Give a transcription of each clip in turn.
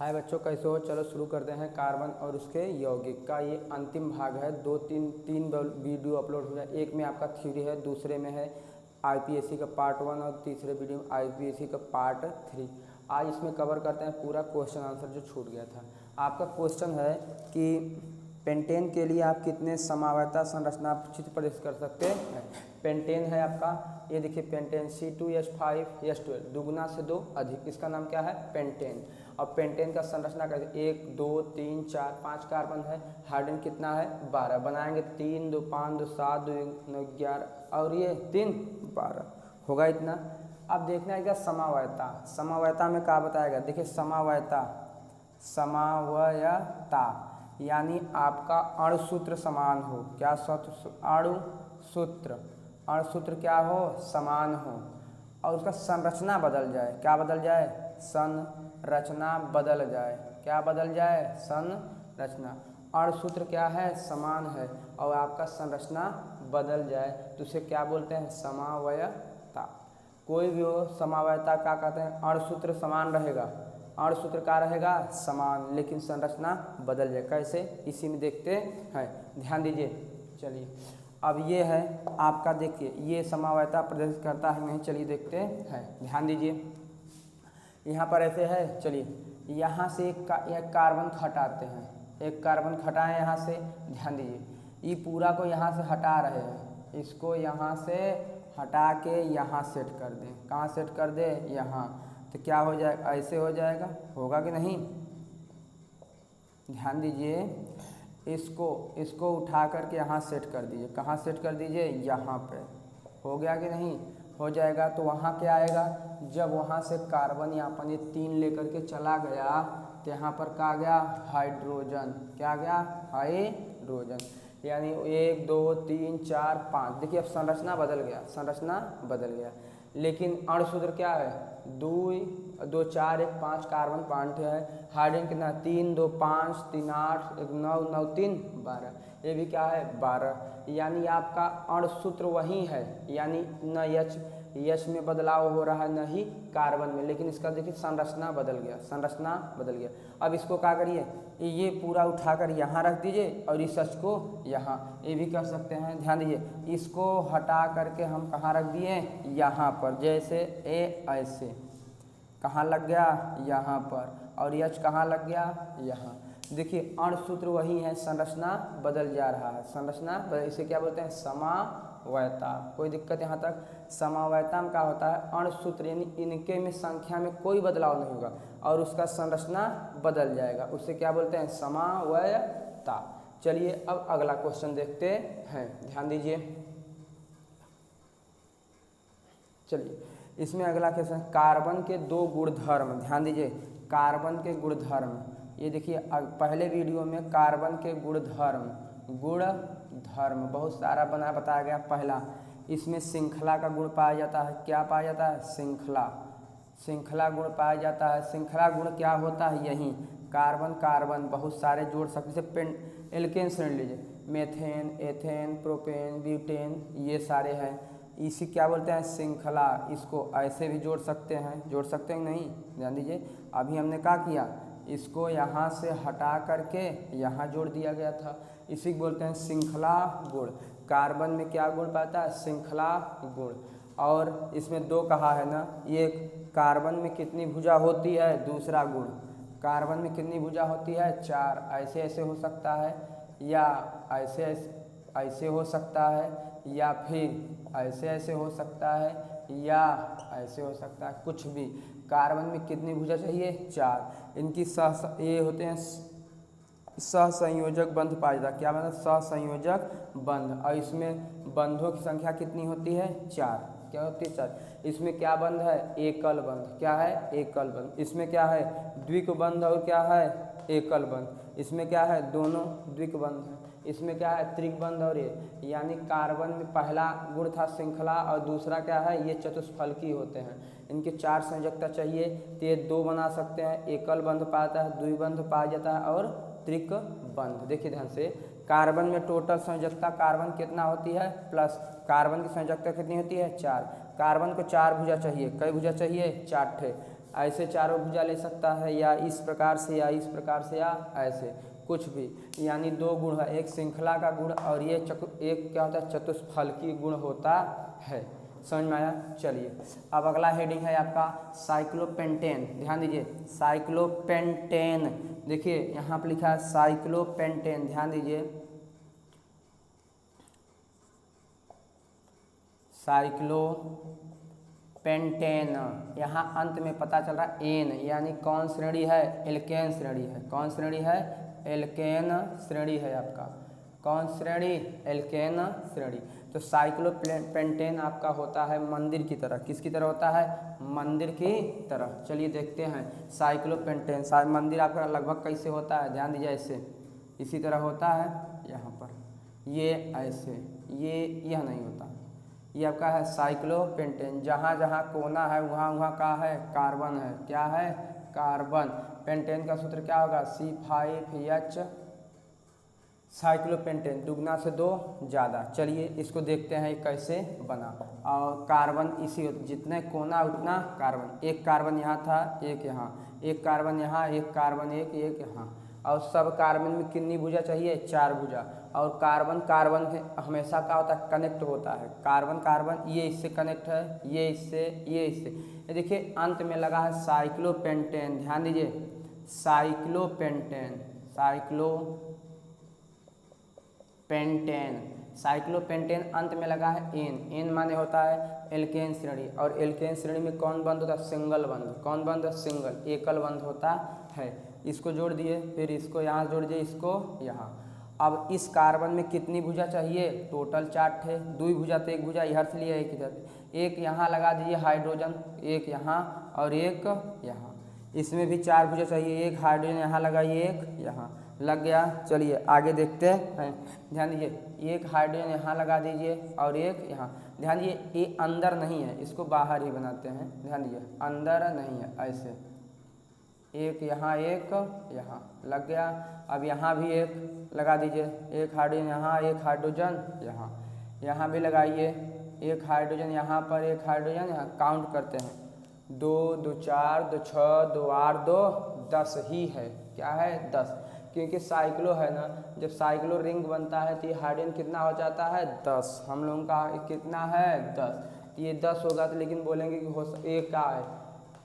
हाय बच्चों, कैसे हो? चलो शुरू करते हैं। कार्बन और उसके यौगिक का ये अंतिम भाग है। तीन वीडियो अपलोड हुआ है। एक में आपका थ्योरी है, दूसरे में है आईपीएससी का पार्ट 1 और तीसरे वीडियो में आईपीएससी का पार्ट 3। आज इसमें कवर करते हैं पूरा क्वेश्चन आंसर जो छूट गया था। आपका क्वेश्चन है कि पेंटेन के लिए आप कितने समावयता संरचना चित्र प्रदर्शित कर सकते हैं। पेंटेन है आपका, ये देखिए पेंटेन C2H5H12 दुगुना से 2 अधिक, इसका नाम क्या है? पेंटेन। और पेंटेन का संरचना कैसे? 1 2 3 4 5 कार्बन है, हाइड्रोजन कितना है? 12 बनाएंगे। 3 2 5 2 7 2 9 11 और ये 3 12 होगा इतना। अब देखना है क्या समावयता। समावयता में क्या बताएगा? देखिए समावयता यानी आपका अणुसूत्र समान हो। क्या सूत्र? अणुसूत्र क्या हो? समान हो और उसका संरचना बदल जाए। क्या बदल जाए? संरचना बदल जाए। क्या बदल जाए? संरचना। अणुसूत्र क्या है? समान है और आपका संरचना बदल जाए तो उसे क्या बोलते हैं? समावयता। कोई भी हो समावयता क्या कहते हैं? अणुसूत्र समान रहेगा, अणुसूत्र का रहेगा समान, लेकिन संरचना बदल जाए। कैसे? इसी में देखते हैं, ध्यान दीजिए। चलिए अब ये है आपका, देखिए ये समावयता प्रदर्शित करता है नहीं। चलिए देखते हैं, ध्यान दीजिए। यहाँ पर ऐसे है, चलिए यहाँ से एक कार्बन हटाते हैं। एक कार्बन हटाएं यहाँ से, ध्यान दीजिए। ये पूरा को यहाँ से हटा रहे हैं, इसको यहाँ से हटा के यहाँ सेट कर दें। कहाँ सेट कर दे? यहाँ। तो क्या हो जाएगा? ऐसे हो जाएगा, होगा कि नहीं? ध्यान दीजिए। इसको उठा करके यहाँ सेट कर दीजिए। कहाँ सेट कर दीजिए? यहाँ पे। हो गया कि नहीं? हो जाएगा। तो वहाँ क्या आएगा? जब वहाँ से कार्बन या अपन ये 3 लेकर के चला गया तो यहाँ पर क्या आ गया? हाइड्रोजन। क्या आ गया? हाइड्रोजन। यानी 1 2 3 4 5। देखिए अब संरचना बदल गया, संरचना बदल गया, लेकिन अणुसूत्र क्या है? 2 2 4 1 5 कार्बन 5 है। हाइड्रोजन कितना? 3 2 5 3 8 1 9 9 3 12। ये भी क्या है? 12। यानी आपका अणुसूत्र वही है, यानी न यच में बदलाव हो रहा है, न ही कार्बन में, लेकिन इसका देखिए संरचना बदल गया, संरचना बदल गया। अब इसको क्या करिए? ये पूरा उठाकर यहाँ रख दीजिए और इस सच को यहाँ, ये भी कर सकते हैं। ध्यान दीजिए, इसको हटा करके हम कहाँ रख दिए? यहाँ पर। जैसे ए ऐसे कहाँ लग गया? यहाँ पर। और यच कहाँ लग गया? यहाँ। देखिए अणुसूत्र वही है, संरचना बदल जा रहा है, संरचना बदल। इसे क्या बोलते हैं? समावयता। कोई दिक्कत यहाँ तक? समावयता में क्या होता है? अणुसूत्र यानी इनके में संख्या में कोई बदलाव नहीं होगा और उसका संरचना बदल जाएगा, उसे क्या बोलते हैं? समावयता। चलिए अब अगला क्वेश्चन देखते हैं, ध्यान दीजिए। चलिए इसमें अगला क्वेश्चन, कार्बन के 2 गुणधर्म। ध्यान दीजिए, कार्बन के गुणधर्म। ये देखिए पहले वीडियो में कार्बन के गुणधर्म बहुत सारा बताया गया। पहला, इसमें श्रृंखला का गुण पाया जाता है। क्या पाया जाता है? श्रृंखला गुण पाया जाता है। श्रृंखला गुण क्या होता है? यही कार्बन बहुत सारे जोड़ सकते। जैसे एल्केन श्रेणी लीजिए, मेथेन, एथेन, प्रोपेन, ब्यूटेन, ये सारे हैं। इसी क्या बोलते हैं? श्रृंखला। इसको ऐसे भी जोड़ सकते हैं, जोड़ सकते हैं नहीं? ध्यान दीजिए, अभी हमने क्या किया? इसको यहाँ से हटा करके यहाँ जोड़ दिया गया था। इसी को बोलते हैं श्रृंखला गुण। कार्बन में क्या गुण पाता है? श्रृंखला गुण। और इसमें 2 कहा है ना, ये कार्बन में कितनी भुजा होती है? दूसरा गुण, कार्बन में कितनी भुजा होती है? 4। ऐसे ऐसे हो सकता है, या ऐसे हो सकता है, या फिर ऐसे हो सकता है, या ऐसे हो सकता है, कुछ भी। कार्बन में कितनी भुजा चाहिए? 4। इनकी ये होते हैं सहसंयोजक बंध पाया जाता है। क्या मतलब? सहसंयोजक बंध। और इसमें बंधों की संख्या कितनी होती है? 4। क्या होती है? 4। इसमें क्या बंध है? एकल बंध। क्या है? एकल बंध। इसमें क्या है? द्विक बंध। और क्या है? एकल बंध। इसमें क्या है? दोनों द्विक बंध है। इसमें क्या है? त्रिक बंध। और ये यानी कार्बन में पहला गुण था श्रृंखला और दूसरा क्या है? ये चतुष्फलकी होते हैं। इनके 4 संयोजकता चाहिए तो ये 2 बना सकते हैं। एकल बंध पाता है, द्विबंध पाया जाता है और त्रिक बंध। देखिए ध्यान से, कार्बन में टोटल संयोजकता कार्बन कितना होती है? प्लस कार्बन की संयोजकता कितनी होती है? 4। कार्बन को 4 भुजा चाहिए। कई भुजा चाहिए? 4 ठे। ऐसे चारों भुजा ले सकता है, या इस प्रकार से, या इस प्रकार से, या ऐसे कुछ भी। यानी दो गुण है, एक श्रृंखला का गुण और ये एक क्या होता है, चतुष्फलकीय गुण होता है। समझ में आया? चलिए अब अगला हेडिंग है आपका साइक्लोपेंटेन। ध्यान दीजिए, साइक्लोपेंटेन। देखिए यहाँ पर लिखा है साइक्लोपेंटेन, ध्यान दीजिए, साइक्लोपेंटेन। यहाँ अंत में पता चल रहा है एन, यानी कौन श्रेणी है, एल्केन श्रेणी है। कौन श्रेणी है, एल्केन श्रेणी है आपका। कौन श्रेणी, एल्केन श्रेणी। तो साइक्लोपेंटेन आपका होता है मंदिर की तरह। किसकी तरह होता है, मंदिर की तरह। चलिए देखते हैं साइक्लोपेंटेन। मंदिर आपका लगभग कैसे होता है, ध्यान दीजिए, ऐसे इसी तरह होता है। यहाँ पर ये ऐसे, ये यह नहीं होता। ये आपका है साइक्लोपेंटेन। जहाँ जहाँ कोना है वहाँ वहाँ का है, कार्बन है। क्या है, कार्बन। पेंटेन का सूत्र क्या होगा, C5H। साइक्लोपेंटेन दुगना से दो ज़्यादा। चलिए इसको देखते हैं कैसे बना। और कार्बन इसी, जितने कोना उतना कार्बन। एक कार्बन यहाँ था, एक यहाँ, एक कार्बन यहाँ, एक कार्बन, एक यहाँ। और सब कार्बन में कितनी भुजा चाहिए, 4 भुजा। और कार्बन कार्बन हमेशा क्या होता है, कनेक्ट होता है। कार्बन कार्बन ये इससे कनेक्ट है, ये इससे, ये इससे। ये देखिए अंत में लगा है साइक्लोपेंटेन। ध्यान दीजिए, साइक्लोपेंटेन, साइक्लोपेंटेन अंत में लगा है एन। एन माने होता है एल्केन श्रेणी। और एल्केन श्रेणी में कौन बंध होता है, सिंगल बंध। कौन बंध, सिंगल, एकल बंध होता है। इसको जोड़ दिए, फिर इसको यहाँ जोड़ दिए, इसको यहाँ। अब इस कार्बन में कितनी भुजा चाहिए, टोटल 4 थे। 2 भुजा तो 1 भुजा इधर से लिया, एक इधर। एक यहाँ लगा दीजिए हाइड्रोजन, एक यहाँ और एक यहाँ। इसमें भी 4 भुजा चाहिए। एक हाइड्रोजन यहाँ लगाइए, एक यहाँ लग गया। चलिए आगे देखते हैं। ध्यान दीजिए, एक हाइड्रोजन यहाँ लगा दीजिए और एक यहाँ। ध्यान दीजिए, ये अंदर नहीं है, इसको बाहर ही बनाते हैं। ध्यान दीजिए, अंदर नहीं है, ऐसे एक यहाँ, एक यहाँ लग गया। अब यहाँ भी एक लगा दीजिए, एक हाइड्रोजन यहाँ, एक हाइड्रोजन यहाँ। यहाँ भी लगाइए, एक हाइड्रोजन यहाँ पर, एक हाइड्रोजन यहाँ। काउंट करते हैं, 2 2 4 2 6 2 8 2 10 ही है। क्या है, 10। क्योंकि साइक्लो है ना, जब साइक्लो रिंग बनता है तो ये हाइड्रोजन कितना हो जाता है, 10। हम लोगों का कितना है, 10। ये 10 होगा तो लेकिन बोलेंगे कि हो एक का है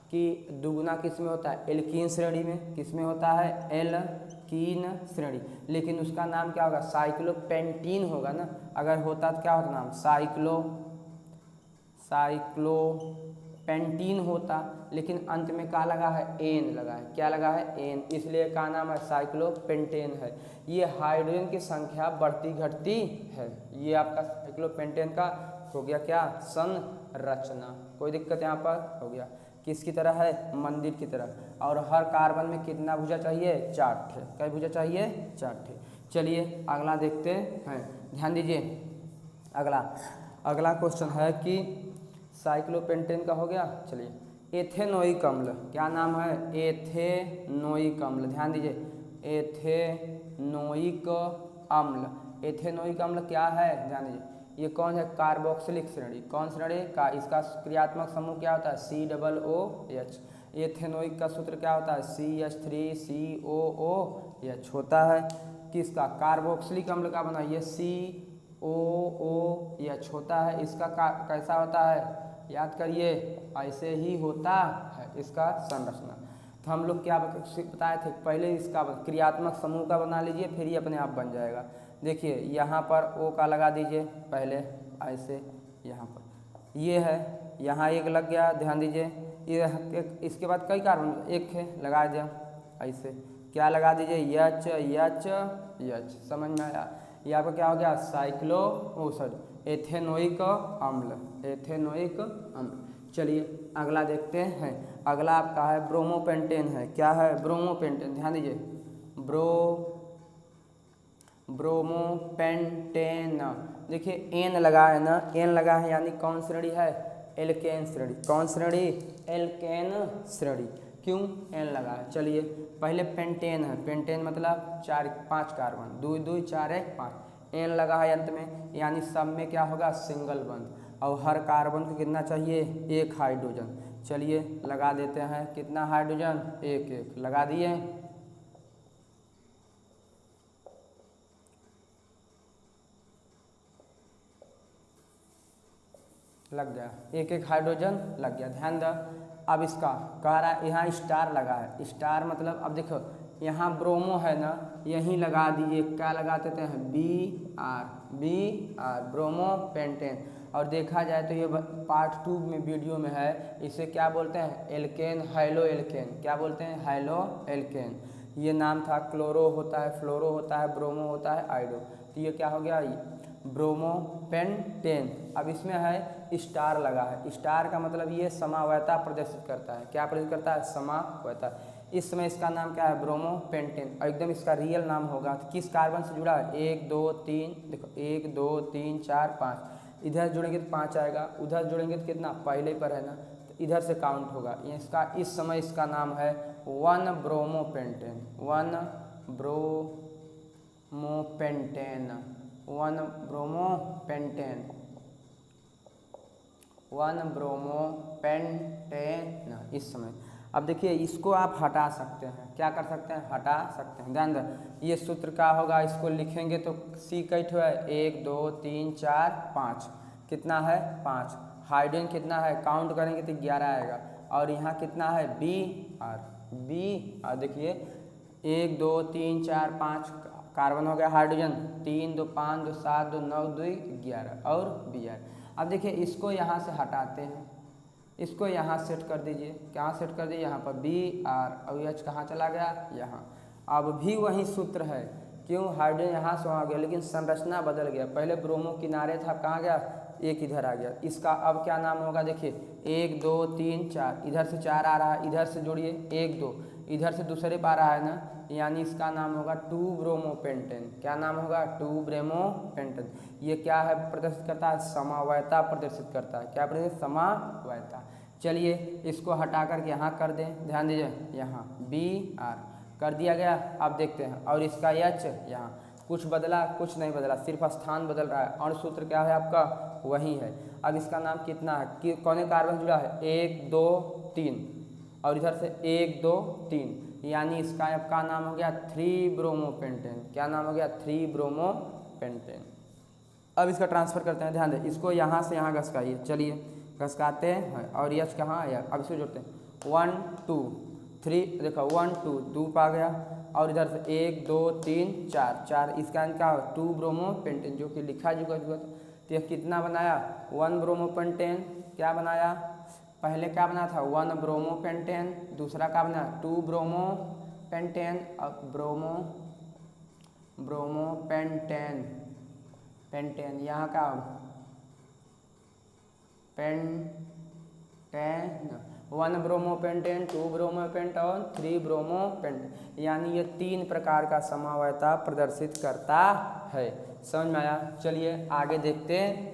कि दुगुना किस में होता है, एल्कीन श्रेणी में। किस में होता है, एल्कीन श्रेणी। लेकिन उसका नाम क्या होगा, साइक्लोपेंटीन होगा ना। अगर होता तो क्या होता नाम, साइक्लोपेंटीन होता। लेकिन अंत में क्या लगा है, एन लगा है। क्या लगा है, एन, इसलिए का नाम है साइक्लोपेंटेन है। ये हाइड्रोजन की संख्या बढ़ती घटती है। ये आपका साइक्लोपेंटेन का हो गया क्या, संरचना। कोई दिक्कत यहाँ पर हो गया। किसकी तरह है, मंदिर की तरह। और हर कार्बन में कितना भुजा चाहिए, 4 ठे। कई भुजा चाहिए, 4 ठे। चलिए अगला देखते हैं। ध्यान दीजिए, अगला क्वेश्चन है कि साइक्लोपेंटेन का हो गया। चलिए एथेनोइक अम्ल, क्या नाम है, एथेनोइक अम्ल। ध्यान दीजिए, एथेनोइक अम्ल। एथेनोइक अम्ल क्या है, ध्यान दीजिए, ये कौन है, कार्बोक्सिलिक श्रेणी। कौन श्रेणी का, इसका क्रियात्मक समूह क्या होता है, COOH। एथेनोइक का सूत्र क्या होता है, CH3COOH होता है। किसका, कार्बोक्सिलिक अम्ल का बना, ये COOH होता है। इसका कैसा होता है, याद करिए, ऐसे ही होता है इसका संरचना। तो हम लोग क्या बताए थे, पहले इसका क्रियात्मक समूह का बना लीजिए, फिर ये अपने आप बन जाएगा। देखिए यहाँ पर O का लगा दीजिए पहले, ऐसे यहाँ पर ये है, यहाँ एक लग गया। ध्यान दीजिए, ये इसके बाद कई कार्बन, एक है लगा दिया ऐसे। क्या लगा दीजिए, H। समझ में आया। ये आपका क्या हो गया, एथेनोइक अम्ल, एथेनोइक अम्ल। चलिए अगला देखते हैं। अगला आपका है ब्रोमोपेंटेन है। क्या है, ब्रोमोपेंटेन। ध्यान दीजिए, ब्रोमोपेंटेन। देखिए एन लगा है ना, एन लगा है, यानी कौन श्रेणी है, एल्केन श्रेणी। कौन श्रेणी, एल्केन श्रेणी। क्यों एन लगा है, चलिए पहले पेंटेन है। पेंटेन मतलब 5 कार्बन, 2 2 4 1 5। एन लगा है अंत में, यानी सब में क्या होगा, सिंगल बंध। और हर कार्बन को कितना चाहिए, 1 हाइड्रोजन। चलिए लगा देते हैं, कितना हाइड्रोजन, एक एक लगा दिए। लग गया, एक एक हाइड्रोजन लग गया। ध्यान दो, अब इसका कह रहा है यहाँ स्टार लगा है, स्टार मतलब अब देखो यहाँ ब्रोमो है ना, यहीं लगा दीजिए, क्या लगा देते हैं, बी आर ब्रोमो पेंटेन। और देखा जाए तो ये पार्ट 2 में वीडियो में है, इसे क्या बोलते हैं, एल्केन, हाइलो एल्केन। क्या बोलते हैं, हाइलो एल्केन। ये नाम था, क्लोरो होता है, फ्लोरो होता है, ब्रोमो होता है, आइडो। तो ये क्या हो गया, ब्रोमो पेंटेन। अब इसमें है स्टार लगा है, स्टार का मतलब ये समावयता प्रदर्शित करता है। क्या प्रदर्शित करता है, समावयता। इस समय इसका नाम क्या है, ब्रोमो पेंटेन। और एकदम इसका रियल नाम होगा, तो किस कार्बन से जुड़ा है, 1 2 3, देखो 1 2 3 4 5, इधर जुड़ेंगे तो 5 आएगा, उधर जुड़ेंगे तो कितना, पहले पर है ना, तो इधर से काउंट होगा। इसका इस समय इसका नाम है 1 bromo pentane, 1 bromo pentane, 1 bromo pentane, 1 bromo pentane इस समय। अब देखिए इसको आप हटा सकते हैं, क्या कर सकते हैं, हटा सकते हैं। ध्यान दें, ये सूत्र क्या होगा, इसको लिखेंगे तो सी कैठ है, 1 2 3 4 5, कितना है, 5। हाइड्रोजन कितना है, काउंट करेंगे तो 11 आएगा। और यहाँ कितना है, बी आर, देखिए 1 2 3 4 5 कार्बन हो गया, हाइड्रोजन 3 2 5 2 7 2 9 2 11 और बी आर। अब देखिए इसको यहाँ से हटाते हैं, इसको यहाँ सेट कर दीजिए, कहाँ सेट कर दीजिए, यहाँ पर बी आर, और एच कहाँ चला गया, यहाँ। अब भी वही सूत्र है, क्यों, हाइड्रोजन यहाँ से वहाँ गया, लेकिन संरचना बदल गया। पहले ब्रोमो किनारे था, कहाँ गया, एक इधर आ गया। इसका अब क्या नाम होगा, देखिए 1 2 3 4, इधर से 4 आ रहा है, इधर से जोड़िए 1 2, इधर से दूसरे पर आ रहा है ना, यानी इसका नाम होगा 2 ब्रोमो पेंटेन। क्या नाम होगा, 2 ब्रोमो पेंटेन। ये क्या है, प्रदर्शित करता है, समावयता प्रदर्शित करता है। क्या प्रदर्शित, समावयता। चलिए इसको हटा करके यहाँ कर दें, ध्यान दीजिए, यहाँ बी आर कर दिया गया। अब देखते हैं, और इसका एच यहाँ, कुछ बदला, कुछ नहीं बदला, सिर्फ स्थान बदल रहा है। और सूत्र क्या है आपका, वही है। अब इसका नाम कितना है, कि कौन कार्बन जुड़ा है, 1 2 3, और इधर से 1 2 3, यानी इसका आपका नाम हो गया 3 ब्रोमो पेंटेन। क्या नाम हो गया, 3 ब्रोमो पेंटेन। अब इसका ट्रांसफर करते हैं, ध्यान दें, इसको यहाँ से यहाँ घसकाइए, चलिए घसकाते हैं। और एच कहाँ आया, अब इसको जोड़ते हैं, 1 2 3, देखो 1 2 2 पा गया, और इधर से 1 2 3 4, इसका क्या हो, 2 ब्रोमो पेंटेन, जो कि लिखा जुगा। तो यह कितना बनाया, 1 ब्रोमो पेंटेन। क्या बनाया, पहले क्या बना था, 1 ब्रोमो पेंटेन, दूसरा क्या बना, 2 ब्रोमो पेंटेन, अब ब्रोमो पेंटेन, यहाँ का pentane, 1 bromo pentane, 2 bromo pentane और 3 ब्रोमो पेंटेन, यानी ये 3 प्रकार का समावयता प्रदर्शित करता है। समझ में आया, चलिए आगे देखते हैं।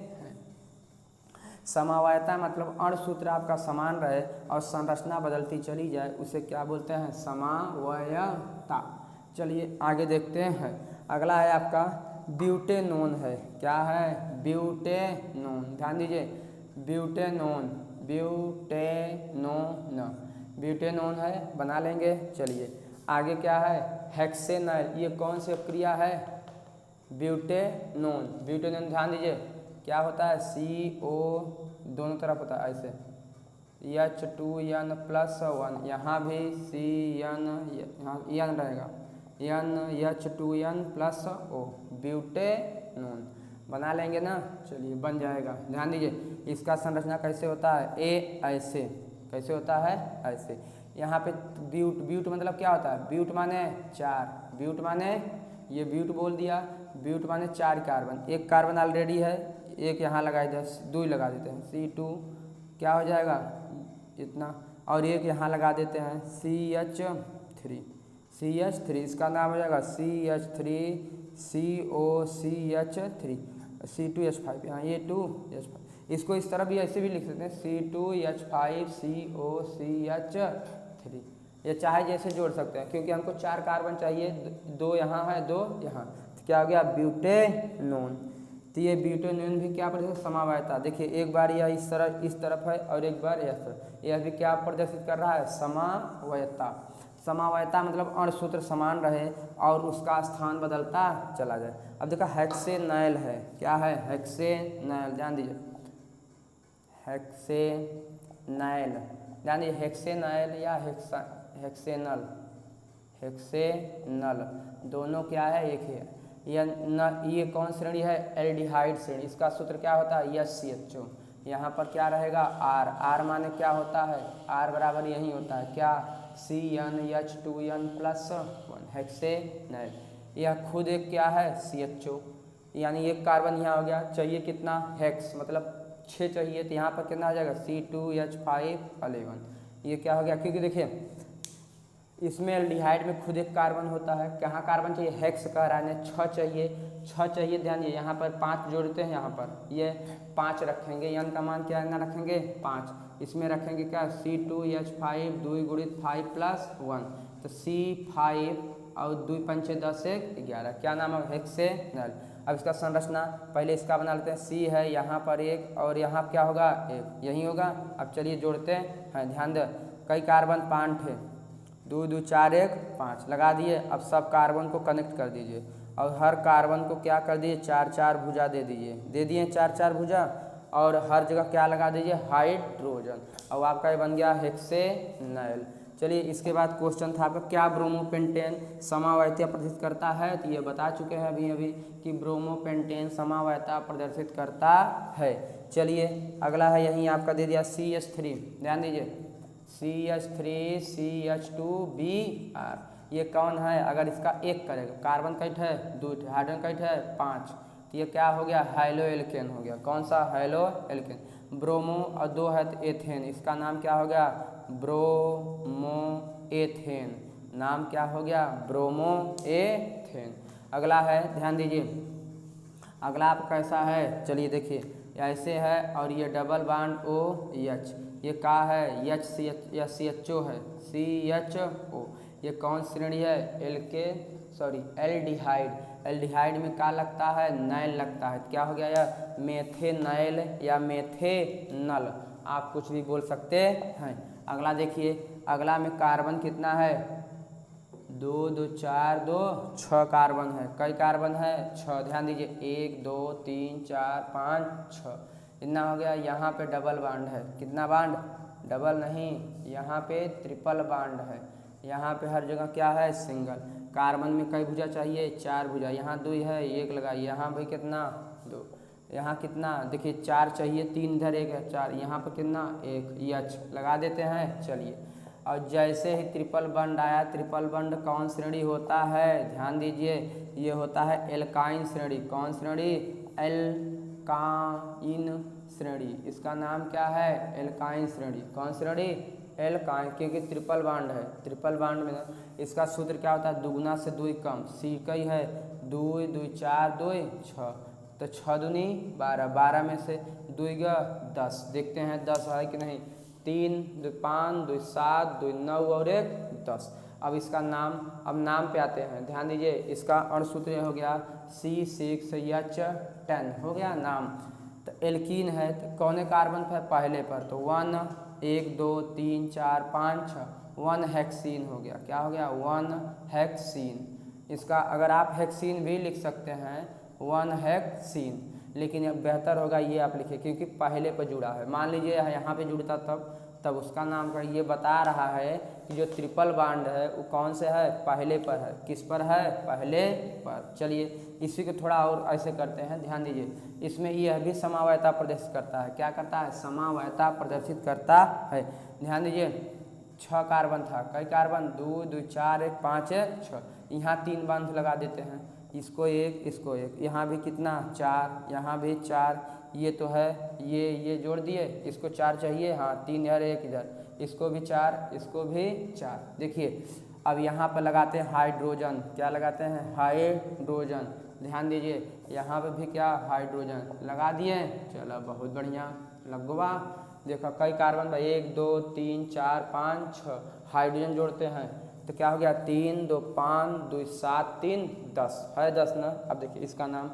समावयता मतलब अणुसूत्र आपका समान रहे और संरचना बदलती चली जाए, उसे क्या बोलते हैं, समावयता। चलिए आगे देखते हैं। अगला है आपका ब्यूटेनोन है। क्या है, ब्यूटेनोन, ध्यान दीजिए, ब्यूटेनोन है, बना लेंगे। चलिए आगे क्या है, हेक्सेनाइल। ये कौन सी क्रिया है, ब्यूटेनोन, ध्यान दीजिए क्या होता है, CO दोनों तरफ होता है ऐसे, H2N+1, यहाँ भी CN, यहाँ N रहेगा, NH2N+O, ब्यूटेनोन बना लेंगे ना। चलिए बन जाएगा, ध्यान दीजिए इसका संरचना कैसे होता है, ऐसे, कैसे होता है, ऐसे। यहाँ पे ब्यूट मतलब क्या होता है, ब्यूट माने 4, ब्यूट माने, ये ब्यूट बोल दिया, ब्यूट माने 4 कार्बन, एक कार्बन ऑलरेडी है, एक यहाँ लगा देते हैं, 2 लगा देते हैं, C2 क्या हो जाएगा इतना, और एक यहाँ लगा देते हैं CH3, इसका नाम हो जाएगा CH3COCH3, C2H5, यहाँ ये 2H5, इसको इस तरह भी ऐसे भी लिख सकते हैं, C2H5COCH3, ये चाहे जैसे जोड़ सकते हैं, क्योंकि हमको 4 कार्बन चाहिए, 2 यहाँ है 2 यहाँ, तो क्या हो गया, ब्यूटेनोन। तो ये ब्यूटेनॉन भी क्या प्रदर्शित, समावयता। देखिए एक बार यह इस तरफ है और एक बार इस तरफ, यह भी क्या प्रदर्शित कर रहा है, समावयता। समावयता मतलब अणुसूत्र समान रहे और उसका स्थान बदलता चला जाए। अब देखा हेक्सेनॉल है, क्या है, हेक्सेनॉल, ध्यान दीजिए, हेक्सेनॉल, ध्यान दीजिए, हेक्सेनॉल या हेक्सेनल, हेक्सेनल दोनों क्या है, एक ही है। ये कौन श्रेणी है, एल्डिहाइड श्रेणी। इसका सूत्र क्या होता है, SCHO। यहाँ पर क्या रहेगा, R माने क्या होता है, R बराबर यही होता है, क्या, CnH2n+1 हेक्सेनॉल। यह खुद एक क्या है, CHO, यानी एक कार्बन यहाँ हो गया। चाहिए कितना, हेक्स मतलब 6 चाहिए, तो यहाँ पर कितना आ जाएगा, C2H511। ये क्या हो गया, क्योंकि देखिए इसमें एल्डिहाइड में खुद एक कार्बन होता है। कहाँ कार्बन चाहिए, हेक्स कह रहा है, 6 चाहिए, 6 चाहिए। ध्यान दिए यहाँ पर 5 जोड़ते हैं, यहाँ पर ये 5 रखेंगे, n का मान क्या ना रखेंगे, 5। इसमें रखेंगे क्या, C2H5 2 × 5+1, तो C5 और 2 × 5 = 10 = 11। क्या नाम है, हेक्सेनॉल। अब इसका संरचना पहले इसका बना लेते हैं। C है, यहाँ पर एक और यहाँ क्या होगा, एक, यही होगा। अब चलिए जोड़ते हैं, ध्यान दे, कई कार्बन 5 थे, 2 2 4 1 5 लगा दिए। अब सब कार्बन को कनेक्ट कर दीजिए और हर कार्बन को क्या कर दिए, 4 4 भुजा दे दीजिए, दे दिए 4 4 भुजा, और हर जगह क्या लगा दीजिए, हाइड्रोजन। और आपका ये बन गया हेक्सेनॉल। चलिए इसके बाद क्वेश्चन था आपका, क्या ब्रोमोपेंटेन समावयता प्रदर्शित करता है। तो ये बता चुके हैं अभी कि ब्रोमोपेंटेन समावयता प्रदर्शित करता है। चलिए अगला है, यहीं आपका दे दिया CH3, ध्यान दीजिए, CH3CH2Br। ये कौन है, अगर इसका एक करेगा, कार्बन कैट है 2, हाइड्रोजन कैट है 5, तो ये क्या हो गया, हाइलो एल्केन हो गया। कौन सा, हाइलो एल्केन। ब्रोमो और 2 है तो एथेन, इसका नाम क्या हो गया, ब्रोमो एथेन, नाम क्या हो गया, ब्रोमो एथेन। अगला है, ध्यान दीजिए, अगला आप कैसा है, चलिए देखिए ऐसे है और ये डबल बॉन्ड OH, ये क्या है, CHO है, CHO। ये कौन श्रेणी है, एल्डिहाइड। एल्डिहाइड में क्या लगता है, नैल लगता है, क्या हो गया यह, मेथेनॉल या मेथेनल, आप कुछ भी बोल सकते हैं। अगला देखिए, अगला में कार्बन कितना है, 2 2 4 2 6 कार्बन है। कई कार्बन है, 6। ध्यान दीजिए 1 2 3 4 5 6, इतना हो गया। यहाँ पे डबल बांड है, कितना बांड, डबल नहीं, यहाँ पे ट्रिपल बांड है। यहाँ पे हर जगह क्या है, सिंगल। कार्बन में कई भुजा चाहिए, 4 भुजा, यहाँ 2 है, 1 लगाइए, यहाँ भी कितना, 2, यहाँ कितना, देखिए 4 चाहिए, 3 इधर 1 है, 4, यहाँ पर कितना, 1, H लगा देते हैं। चलिए और जैसे ही ट्रिपल बॉन्ड आया, ट्रिपल बॉन्ड कौन श्रेणी होता है, ध्यान दीजिए, ये होता है एल्काइन श्रेणी। कौन श्रेणी, एल्काइन श्रेणी, इसका नाम क्या है, एल्काइन श्रेणी। कौन श्रेणी, एल्काइन, क्योंकि ट्रिपल बॉन्ड है। ट्रिपल बॉन्ड में इसका सूत्र क्या होता है, दुगुना से 2 कम, C कई है, 2 2 4 2 6, तो 6 दूनी 12, 12 में से 2 × 10, देखते हैं 10 है कि नहीं, 3 2 5 2 7 2 9 और 1 10। अब इसका नाम, अब नाम पे आते हैं, ध्यान दीजिए, इसका अणुसूत्र हो गया C6H10 हो गया नाम। तो एल्कीन है, तो कौन कार्बन पर, पहले पर, तो 1 1 2 3 4 5 6, 1 हेक्सीन हो गया। क्या हो गया, 1 हेक्सीन। इसका अगर आप हेक्सीन भी लिख सकते हैं, 1 हेक्सीन, लेकिन अब बेहतर होगा ये आप लिखिए, क्योंकि पहले पर जुड़ा है। मान लीजिए यहाँ पे जुड़ता तब उसका नाम का, ये बता रहा है कि जो ट्रिपल बॉन्ड है वो कौन से है, पहले पर है। किस पर है, पहले पर। चलिए इसी को थोड़ा और ऐसे करते हैं, ध्यान दीजिए, इसमें यह भी समावयता प्रदर्शित करता है। क्या करता है, समावयता प्रदर्शित करता है। ध्यान दीजिए 6 कार्बन था, कई कार्बन, 2 2 4 1 5 1 6, यहाँ 3 बॉन्ड लगा देते हैं, इसको 1 इसको 1, यहाँ भी कितना, 4, यहाँ भी 4, ये तो है, ये जोड़ दिए, इसको 4 चाहिए, हाँ 3 इधर 1 इधर, इसको भी 4 इसको भी 4। देखिए अब यहाँ पर लगाते हैं हाइड्रोजन, क्या लगाते हैं, हाइड्रोजन। ध्यान दीजिए यहाँ पे भी क्या, हाइड्रोजन लगा दिए। चलो बहुत बढ़िया, लगवा। देखो कई कार्बन भाई, 1 2 3 4 5 6, हाइड्रोजन जोड़ते हैं तो क्या हो गया, 3 2 5 2 7 3 10 है, 10 ना। अब देखिए इसका नाम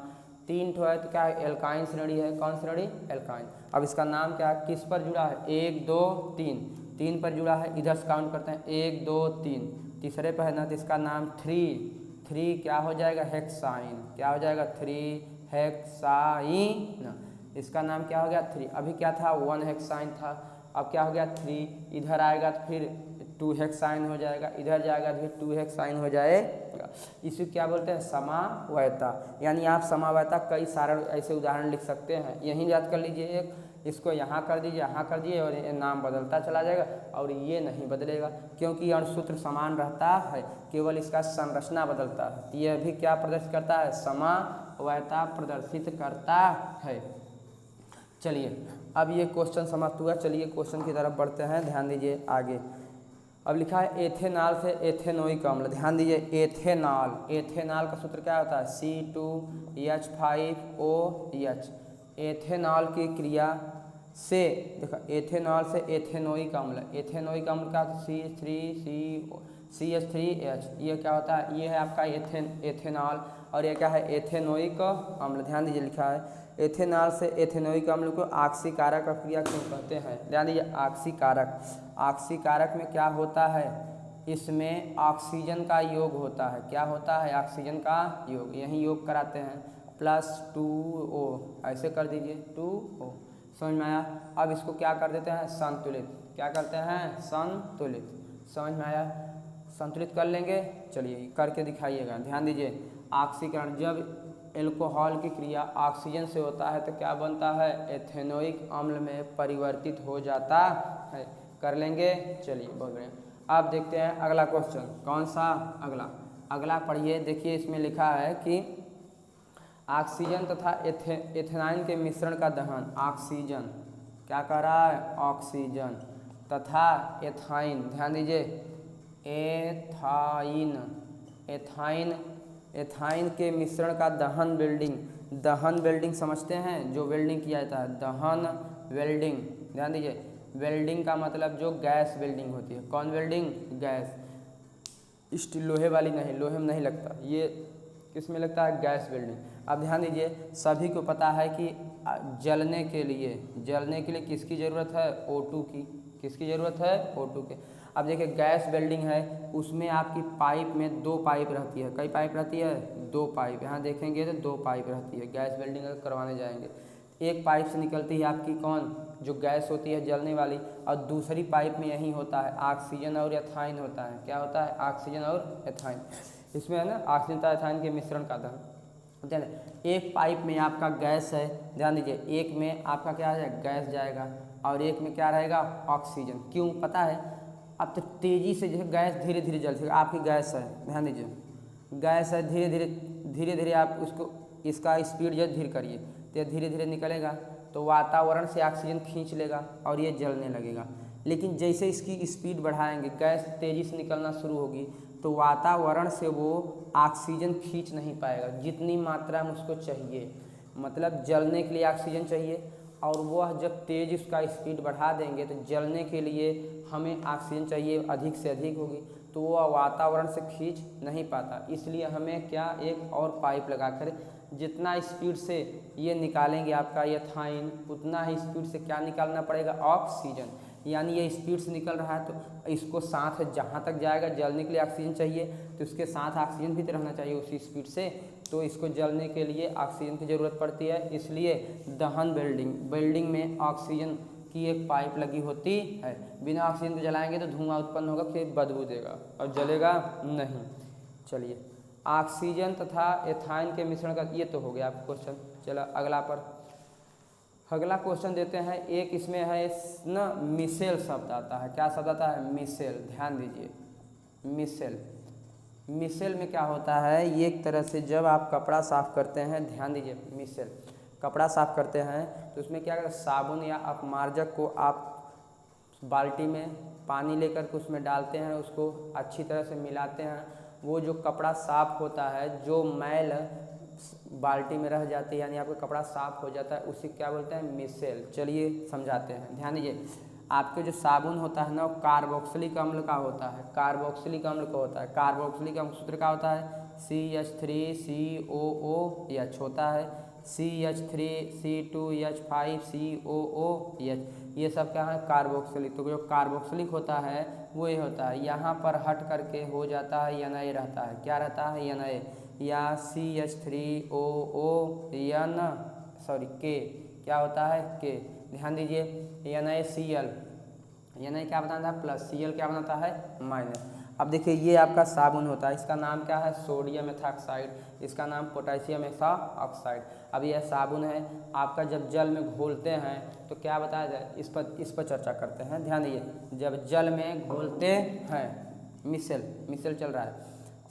3 ठो है तो क्या है, एल्काइन श्रेणी है। कौन श्रेणी? एल्काइन। अब इसका नाम क्या है, किस पर जुड़ा है? 1 2 3, 3 पर जुड़ा है। इधर से काउंट करते हैं 1 2 3, तीसरे पर है ना, तो इसका नाम 3 क्या हो जाएगा? हेक्साइन। क्या हो जाएगा? 3 हेक्साइन। इसका नाम क्या हो गया? 3। अभी क्या था? 1 हेक्साइन था, अब क्या हो गया? 3। इधर आएगा तो फिर 2 हेक्साइन हो जाएगा, इधर जाएगा तो फिर 2 हेक्साइन हो जाएगा। इसे क्या बोलते हैं? समावयता। यानी आप समावयता कई सारे ऐसे उदाहरण लिख सकते हैं। यहीं याद कर लीजिए एक, इसको यहाँ कर दीजिए, यहाँ कर दीजिए, और ये नाम बदलता चला जाएगा और ये नहीं बदलेगा क्योंकि अणुसूत्र समान रहता है, केवल इसका संरचना बदलता है। यह भी क्या प्रदर्शित करता है? समावयता प्रदर्शित करता है। चलिए अब ये क्वेश्चन समाप्त हुआ। चलिए क्वेश्चन की तरफ बढ़ते हैं, ध्यान दीजिए आगे। अब लिखा है एथेनॉल से एथेनोइक अम्ल। ध्यान दीजिए, एथेनॉल, एथेनॉल का सूत्र क्या होता है? C2H5OH। एथेनॉल की क्रिया से, देखो एथेनॉल से एथेनोइक अम्ल, एथेनोइक अम्ल का CH3H, ये क्या होता है? ये है आपका एथेनॉल, और ये क्या है? एथेनोइक अम्ल। ध्यान दीजिए, लिखा है एथेनॉल से एथेनोइक अम्ल को ऑक्सीकारक अभिक्रिया क्यों कहते हैं? ध्यान दीजिए, ऑक्सीकारक, ऑक्सीकारक में क्या होता है? इसमें ऑक्सीजन का योग होता है। क्या होता है? ऑक्सीजन का योग। यहीं योग कराते हैं, +2O, ऐसे कर दीजिए 2O। समझ में आया? अब इसको क्या कर देते हैं? संतुलित। क्या करते हैं? संतुलित। समझ में आया? संतुलित कर लेंगे। चलिए करके दिखाइएगा। ध्यान दीजिए, ऑक्सीकरण, जब एल्कोहल की क्रिया ऑक्सीजन से होता है तो क्या बनता है? एथेनोइक अम्ल में परिवर्तित हो जाता है। कर लेंगे। चलिए बहुत बढ़िया। अब देखते हैं अगला क्वेश्चन। कौन सा? अगला पढ़िए। देखिए इसमें लिखा है कि ऑक्सीजन तथा एथेनाइन के मिश्रण का दहन। ऑक्सीजन क्या कर रहा है? ऑक्सीजन तथा एथाइन, ध्यान दीजिए, एथाइन के मिश्रण का दहन वेल्डिंग समझते हैं? जो वेल्डिंग किया जाता है, दहन वेल्डिंग। ध्यान दीजिए, वेल्डिंग का मतलब जो गैस वेल्डिंग होती है। कौन वेल्डिंग? गैस। स्टील, लोहे वाली नहीं, लोहे में नहीं लगता, ये किस में लगता है? Gas welding. अब ध्यान दीजिए, सभी को पता है कि जलने के लिए किसकी ज़रूरत है? O2 की। किसकी ज़रूरत है? O2 के। अब देखिए गैस वेल्डिंग है, उसमें आपकी पाइप में 2 पाइप रहती है। कई पाइप रहती है? 2 पाइप। यहाँ देखेंगे तो 2 पाइप रहती है। गैस वेल्डिंग अगर करवाने जाएंगे, एक पाइप से निकलती है आपकी कौन? जो गैस होती है जलने वाली, और दूसरी पाइप में यही होता है ऑक्सीजन और एथाइन होता है। क्या होता है? ऑक्सीजन और एथाइन। इसमें है ना ऑक्सीजन तथा एथाइन के मिश्रण का दहन। ध्यान, एक पाइप में आपका गैस है, ध्यान दीजिए, एक में आपका क्या है? गैस जाएगा, और एक में क्या रहेगा? ऑक्सीजन। क्यों पता है? अब तो तेज़ी से जो गैस धीरे धीरे जलती है। आपकी गैस है, ध्यान दीजिए, गैस है, धीरे धीरे आप उसको, इसका स्पीड जो धीरे करिए तो धीरे धीरे निकलेगा, तो वातावरण से ऑक्सीजन खींच लेगा और ये जलने लगेगा। लेकिन जैसे इसकी स्पीड बढ़ाएंगे, गैस तेज़ी से निकलना शुरू होगी, तो वातावरण से वो ऑक्सीजन खींच नहीं पाएगा जितनी मात्रा में उसको चाहिए। मतलब जलने के लिए ऑक्सीजन चाहिए, और वह जब तेज़ उसका स्पीड बढ़ा देंगे तो जलने के लिए हमें ऑक्सीजन चाहिए, अधिक से अधिक होगी, तो वह वातावरण से खींच नहीं पाता। इसलिए हमें क्या? एक और पाइप लगाकर जितना स्पीड से ये निकालेंगे आपका एथाइन, उतना ही स्पीड से क्या निकालना पड़ेगा? ऑक्सीजन। यानी ये स्पीड से निकल रहा है तो इसको साथ जहाँ तक जाएगा, जलने के लिए ऑक्सीजन चाहिए तो उसके साथ ऑक्सीजन भी रहना चाहिए उसी स्पीड से, तो इसको जलने के लिए ऑक्सीजन की ज़रूरत पड़ती है। इसलिए दहन वेल्डिंग में ऑक्सीजन की एक पाइप लगी होती है। बिना ऑक्सीजन के जलाएंगे तो धुआं उत्पन्न होगा, फिर बदबू देगा और जलेगा नहीं। चलिए, ऑक्सीजन तथा एथाइन के मिश्रण का, ये तो हो गया आपका क्वेश्चन। चलो अगला क्वेश्चन देते हैं। एक इसमें है ना, मिसेल शब्द आता है। क्या शब्द आता है? मिसेल। ध्यान दीजिए, मिसेल में क्या होता है? ये एक तरह से जब आप कपड़ा साफ करते हैं, ध्यान दीजिए, मिसेल कपड़ा साफ करते हैं तो उसमें क्या करते हैं? साबुन या अपमार्जक को आप बाल्टी में पानी लेकर के उसमें डालते हैं, उसको अच्छी तरह से मिलाते हैं। वो जो कपड़ा साफ होता है, जो मैल बाल्टी में रह जाती है, यानी आपका कपड़ा साफ हो जाता है, उसी क्या बोलते हैं? मिसेल। चलिए समझाते हैं। ध्यान दीजिए, आपके जो साबुन होता है ना, वो कार्बोक्सिलिक अम्ल का होता है। कार्बोक्सिलिक अम्ल का होता है। कार्बोक्सिलिक अम्ल सूत्र क्या होता है? CH3COOH होता है। CH3C2H5COOH, ये सब क्या है कार्बोक्सिलिक। तो जो कार्बोक्सिलिक होता है वो ये होता है, यहाँ पर हट करके हो जाता है Na रहता है, क्या रहता है Na, या CH3OON सॉरी K, क्या होता है K, ध्यान दीजिए NaCl, Na क्या बनाता है प्लस, Cl क्या बनाता है माइनस। अब देखिए ये आपका साबुन होता है, इसका नाम क्या है सोडियम एथॉक्साइड, इसका नाम पोटेशियम ऑक्साइड। अब यह साबुन है, आपका जब जल में घोलते हैं तो क्या बताया जाए, इस पर चर्चा करते हैं। ध्यान दीजिए, जब जल में घोलते हैं, मिसल चल रहा है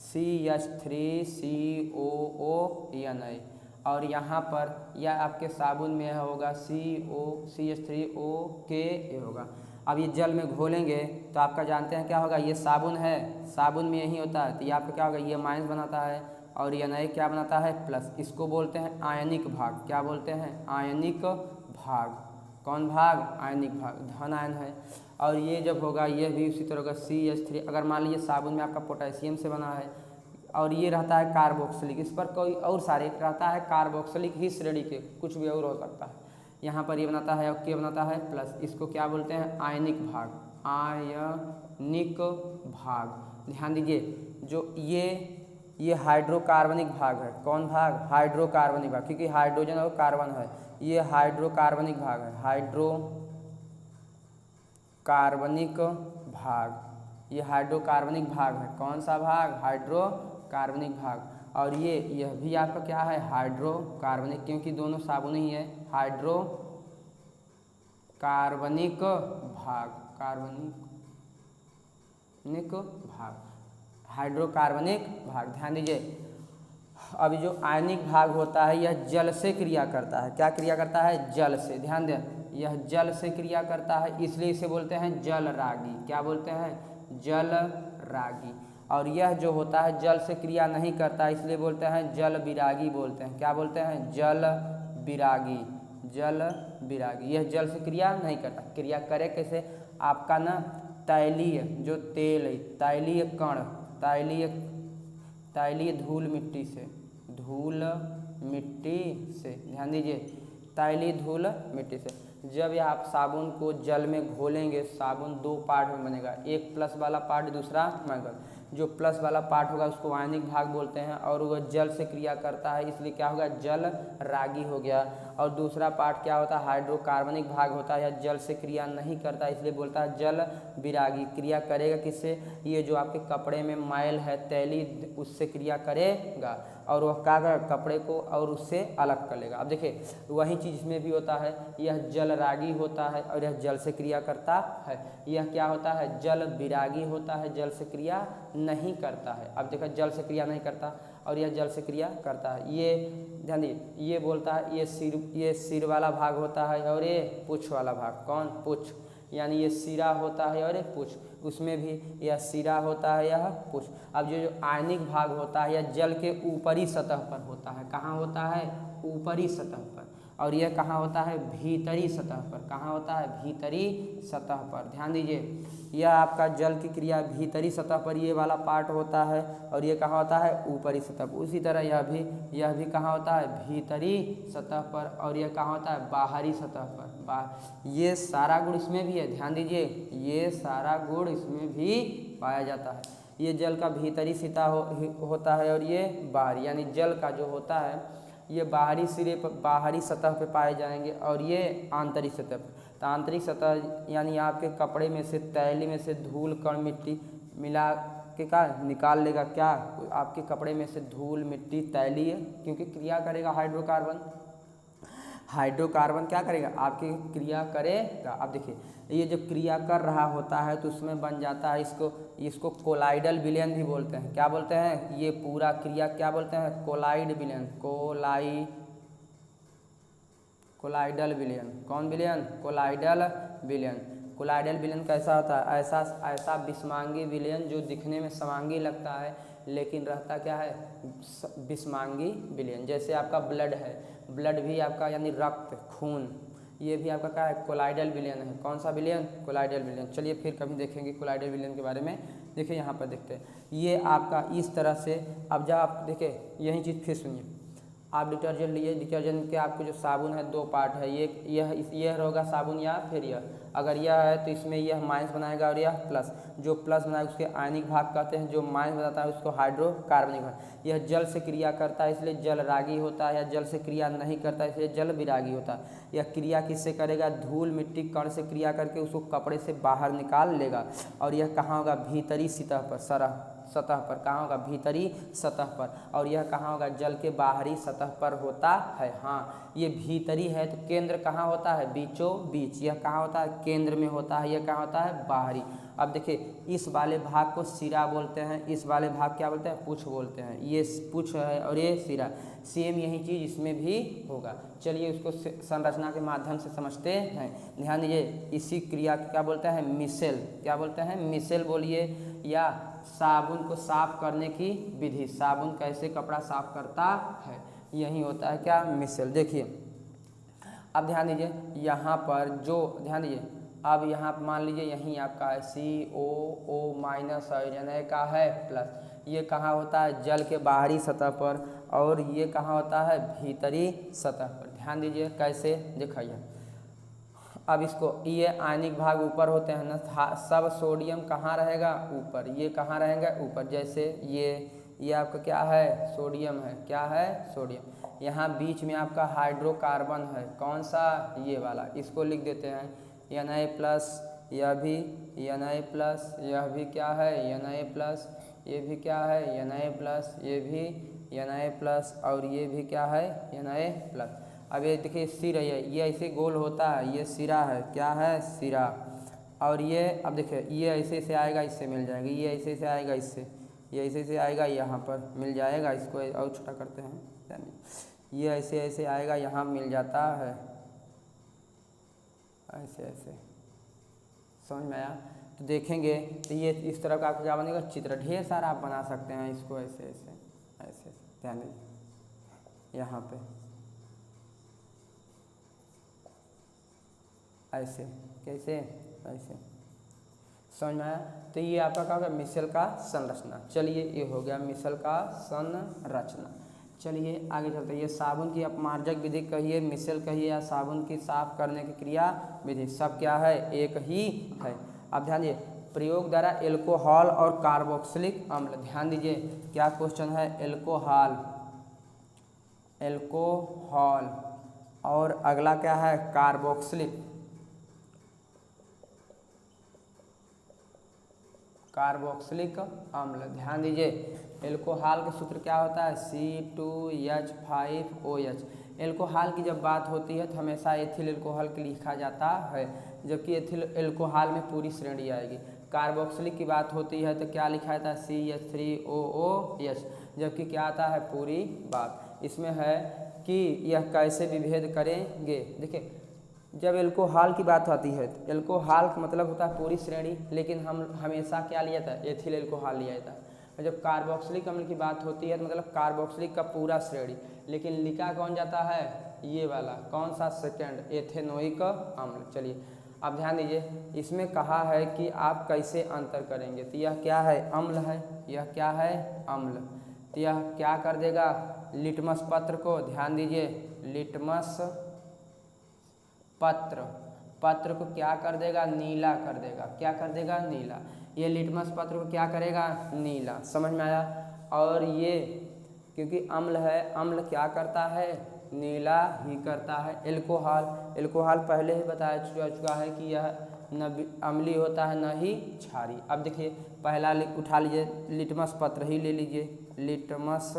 CH3COONA, और यहाँ पर यह आपके साबुन में होगा CH3OK होगा। अब ये जल में घोलेंगे तो आपका जानते हैं क्या होगा, ये साबुन है, साबुन में यही होता है, तो ये आपका क्या होगा, ये माइनस बनाता है और Na क्या बनाता है प्लस। इसको बोलते हैं आयनिक भाग, क्या बोलते हैं आयनिक भाग। कौन भाग, आयनिक भाग, धन आयन है। और ये जब होगा ये भी उसी तरह का CH3, अगर मान लीजिए साबुन में आपका पोटेशियम से बना है और ये रहता है कार्बोक्सिलिक, इस पर कोई और सारे रहता है कार्बोक्सिलिक ही श्रेणी के, कुछ भी और हो सकता है। यहाँ पर ये बनाता है और के बनाता है प्लस, इसको क्या बोलते हैं आयनिक भाग, आयनिक भाग। ध्यान दीजिए, जो ये हाइड्रोकार्बनिक भाग है, कौन भाग, हाइड्रोकार्बनिक भाग, क्योंकि हाइड्रोजन और कार्बन है, ये हाइड्रोकार्बनिक भाग है, हाइड्रोकार्बनिक भाग, ये हाइड्रोकार्बनिक भाग है। कौन सा भाग, हाइड्रोकार्बनिक भाग। और यह भी आपका क्या है हाइड्रोकार्बनिक, क्योंकि दोनों साबुन ही है, हाइड्रोकार्बनिक भाग, कार्बनिक भाग, हाइड्रोकार्बनिक भाग। ध्यान दीजिए, अभी जो आयनिक भाग होता है यह जल से क्रिया करता है, क्या क्रिया करता है, जल से। ध्यान दें, यह जल से क्रिया करता है, इसलिए इसे बोलते हैं जल रागी, क्या बोलते हैं जल रागी। और यह जो होता है जल से क्रिया नहीं करता, इसलिए बोलते हैं जल विरागी, बोलते हैं क्या बोलते हैं जल विरागी, जल विरागी। यह जल से क्रिया नहीं करता, क्रिया करे कैसे, आपका ना तैलीय जो तेल है, तैलीय कण, तैलीय धूल मिट्टी से, ध्यान दीजिए तैलीय धूल मिट्टी से। जब यह आप साबुन को जल में घोलेंगे, साबुन दो पार्ट में बनेगा, एक प्लस वाला पार्ट, दूसरा माइनस। जो प्लस वाला पार्ट होगा उसको आयनिक भाग बोलते हैं, और वह जल से क्रिया करता है, इसलिए क्या होगा जल रागी हो गया। और दूसरा पार्ट क्या होता है, हाइड्रोकार्बनिक भाग होता है, या जल से क्रिया नहीं करता, इसलिए बोलता है जल विरागी। क्रिया करेगा किससे, ये जो आपके कपड़े में मैल है तैली, उससे क्रिया करेगा, और वह क्या करेगा कपड़े को और उससे अलग कर लेगा। अब देखिए वही चीज़ इसमें भी होता है, यह जल रागी होता है और यह जल से क्रिया करता है। यह क्या होता है जल विरागी होता है, जल से क्रिया नहीं करता है। अब देखो जल से क्रिया नहीं करता और यह जल से क्रिया करता है। ये ध्यान दीजिए, ये बोलता है ये सिर वाला भाग होता है, और ये पुच्छ वाला भाग, कौन पुच्छ, यानी ये सिरा होता है और ये पुच्छ, उसमें भी यह सिरा होता है, यह पुच्छ। अब जो आयनिक भाग होता है यह जल के ऊपरी सतह पर होता है, कहाँ होता है ऊपरी सतह पर, और यह कहाँ होता है भीतरी सतह पर, कहाँ होता है भीतरी सतह पर। ध्यान दीजिए, यह आपका जल की क्रिया भीतरी सतह पर ये वाला पार्ट होता है, और ये कहाँ होता है ऊपरी सतह पर। उसी तरह यह भी कहाँ होता है भीतरी सतह पर, और यह कहाँ होता है बाहरी सतह पर। ये सारा गुण इसमें भी है, ध्यान दीजिए ये सारा गुण इसमें भी पाया जाता है। ये जल का भीतरी सतह होता है, और ये बाहरी, यानी जल का जो होता है ये बाहरी सिरे पर, बाहरी सतह पे पाए जाएंगे, और ये आंतरिक सतह पर। तो आंतरिक सतह यानी आपके कपड़े में से, तैली में से धूल कण मिट्टी मिला के क्या निकाल लेगा, क्या आपके कपड़े में से धूल मिट्टी तैली है, क्योंकि क्रिया करेगा हाइड्रोकार्बन क्या करेगा आपकी क्रिया करेगा। अब देखिए ये जो क्रिया कर रहा होता है तो उसमें बन जाता है, इसको कोलाइडल विलयन भी बोलते हैं। क्या बोलते हैं, ये पूरा क्रिया क्या बोलते हैं कोलाइड विलयन, कोलाइडल विलयन। कौन विलयन, कोलाइडल विलयन। कोलाइडल विलयन कैसा होता है, ऐसा विषमांगी विलयन जो दिखने में समांगी लगता है लेकिन रहता क्या है विषमांगी विलयन। जैसे आपका ब्लड है, ब्लड भी आपका यानी रक्त खून, ये भी आपका क्या है कोलाइडल विलयन है। कौन सा विलयन, कोलाइडल विलयन। चलिए फिर कभी देखेंगे कोलाइडल विलयन के बारे में। देखिए यहाँ पर देखते हैं ये आपका इस तरह से। अब जब आप देखिए यही चीज़ फिर सुनिए, आप डिटर्जेंट लिए, डिटर्जेंट के आपको जो साबुन है 2 पार्ट है, यह होगा साबुन या फिर यह, अगर यह है तो इसमें यह माइनस बनाएगा और यह प्लस, जो प्लस बनाएगा उसके आयनिक भाग कहते हैं, जो माइनस बनाता है उसको हाइड्रोकार्बनिक भाग। यह जल से क्रिया करता है इसलिए जल रागी होता है, या जल से क्रिया नहीं करता है इसलिए जल विरागी होता है। यह क्रिया किससे करेगा, धूल मिट्टी कण से क्रिया करके उसको कपड़े से बाहर निकाल लेगा। और यह कहाँ होगा, भीतरी सतह पर, सतह पर कहाँ होगा, भीतरी सतह पर। और यह कहाँ होगा, जल के बाहरी सतह पर होता है। हाँ, ये भीतरी है तो केंद्र कहाँ होता है, बीचों बीच। यह कहाँ होता है, केंद्र में होता है। यह कहाँ होता है, बाहरी। अब देखिए, इस वाले भाग को सिरा बोलते हैं, इस वाले भाग क्या बोलते हैं, पुछ बोलते हैं। ये पुछ है और ये सिरा, सेम यही चीज़ इसमें भी होगा। चलिए उसको संरचना के माध्यम से समझते हैं। ध्यान दीजिए, इसी क्रिया को क्या बोलते हैं, मिसेल। क्या बोलते हैं, मिसेल बोलिए, या साबुन को साफ करने की विधि। साबुन कैसे कपड़ा साफ करता है, यही होता है क्या, मिसेल। देखिए अब ध्यान दीजिए, यहाँ पर जो ध्यान दीजिए, अब यहाँ पर मान लीजिए यहीं आपका है COO माइनस है, यानी का है प्लस। ये कहाँ होता है, जल के बाहरी सतह पर, और ये कहाँ होता है, भीतरी सतह पर। ध्यान दीजिए कैसे, दिखाइए। अब इसको, ये आयनिक भाग ऊपर होते हैं ना, सब सोडियम कहाँ रहेगा, ऊपर। ये कहाँ रहेंगे, ऊपर। जैसे ये आपका क्या है, सोडियम है। क्या है, सोडियम। यहाँ बीच में आपका हाइड्रोकार्बन है, कौन सा, ये वाला। इसको लिख देते हैं Na+, यह भी Na+, यह भी क्या है, Na+, ये भी क्या है, Na+, ये भी Na+, और ये भी क्या है, Na+। अब ये देखिए सिर है, ये ऐसे गोल होता है, ये सिरा है। क्या है, सिरा। और ये अब देखिए, ये ऐसे से आएगा, इससे मिल जाएगा। ये ऐसे से आएगा, इससे, ये ऐसे से आएगा, यहाँ पर मिल जाएगा। इसको और छोटा करते हैं, यानी ये ऐसे ऐसे आएगा, यहाँ मिल जाता है, ऐसे ऐसे। समझ में आया। तो देखेंगे तो ये इस तरह का क्या बनेगा, चित्र। ढेर सारा आप बना सकते हैं इसको, ऐसे ऐसे ऐसे। ध्यान दीजिए, यहाँ पे ऐसे, कैसे, ऐसे। समझ में आया। तो ये आपका क्या होगा, मिसेल का संरचना। चलिए ये हो गया मिसेल का संरचना। चलिए आगे चलते हैं। ये साबुन की अपमार्जक विधि कहिए, मिसेल कहिए, या साबुन की साफ करने की क्रिया विधि, सब क्या है, एक ही है। अब ध्यान दीजिए, प्रयोग द्वारा एल्कोहल और कार्बोक्सिलिक अम्ल। ध्यान दीजिए क्या क्वेश्चन है, एल्कोहल, एल्कोहल, और अगला क्या है, कार्बोक्सिलिक, कार्बोक्सिलिक अम्ल। ध्यान दीजिए, एल्कोहल का सूत्र क्या होता है, C2H5OH। एल्कोहल की जब बात होती है तो हमेशा एथिल एल्कोहल के लिखा जाता है, जबकि एथिल एल्कोहल में पूरी श्रेणी आएगी। कार्बोक्सिलिक की बात होती है तो क्या लिखा जाता है, CH3OOH, जबकि क्या आता है, पूरी बात। इसमें है कि यह कैसे विभेद करेंगे। देखिए, जब एल्कोहल की बात आती है तो एल्कोहल का मतलब होता है पूरी श्रेणी, लेकिन हम हमेशा क्या लिया था, एथिल एल्कोहल लिया जाता है। और जब कार्बोक्सिलिक अम्ल की बात होती है तो मतलब कार्बोक्सिलिक का पूरा श्रेणी, लेकिन लिखा कौन जाता है, ये वाला, कौन सा, सेकेंड, एथेनोइक अम्ल। चलिए अब ध्यान दीजिए, इसमें कहा है कि आप कैसे अंतर करेंगे। तो यह क्या है, अम्ल है, यह क्या है, अम्ल। तो यह क्या कर देगा, लिटमस पत्र को, ध्यान दीजिए, लिटमस पत्र को क्या कर देगा, नीला कर देगा। क्या कर देगा, नीला। ये लिटमस पत्र को क्या करेगा, नीला। समझ में आया। और ये क्योंकि अम्ल है, अम्ल क्या करता है, नीला ही करता है। एल्कोहल पहले ही बताया चुका है कि यह न अम्लीय होता है न ही क्षारी। अब देखिए, पहला उठा लीजिए, लिटमस पत्र ही ले लीजिए, लिटमस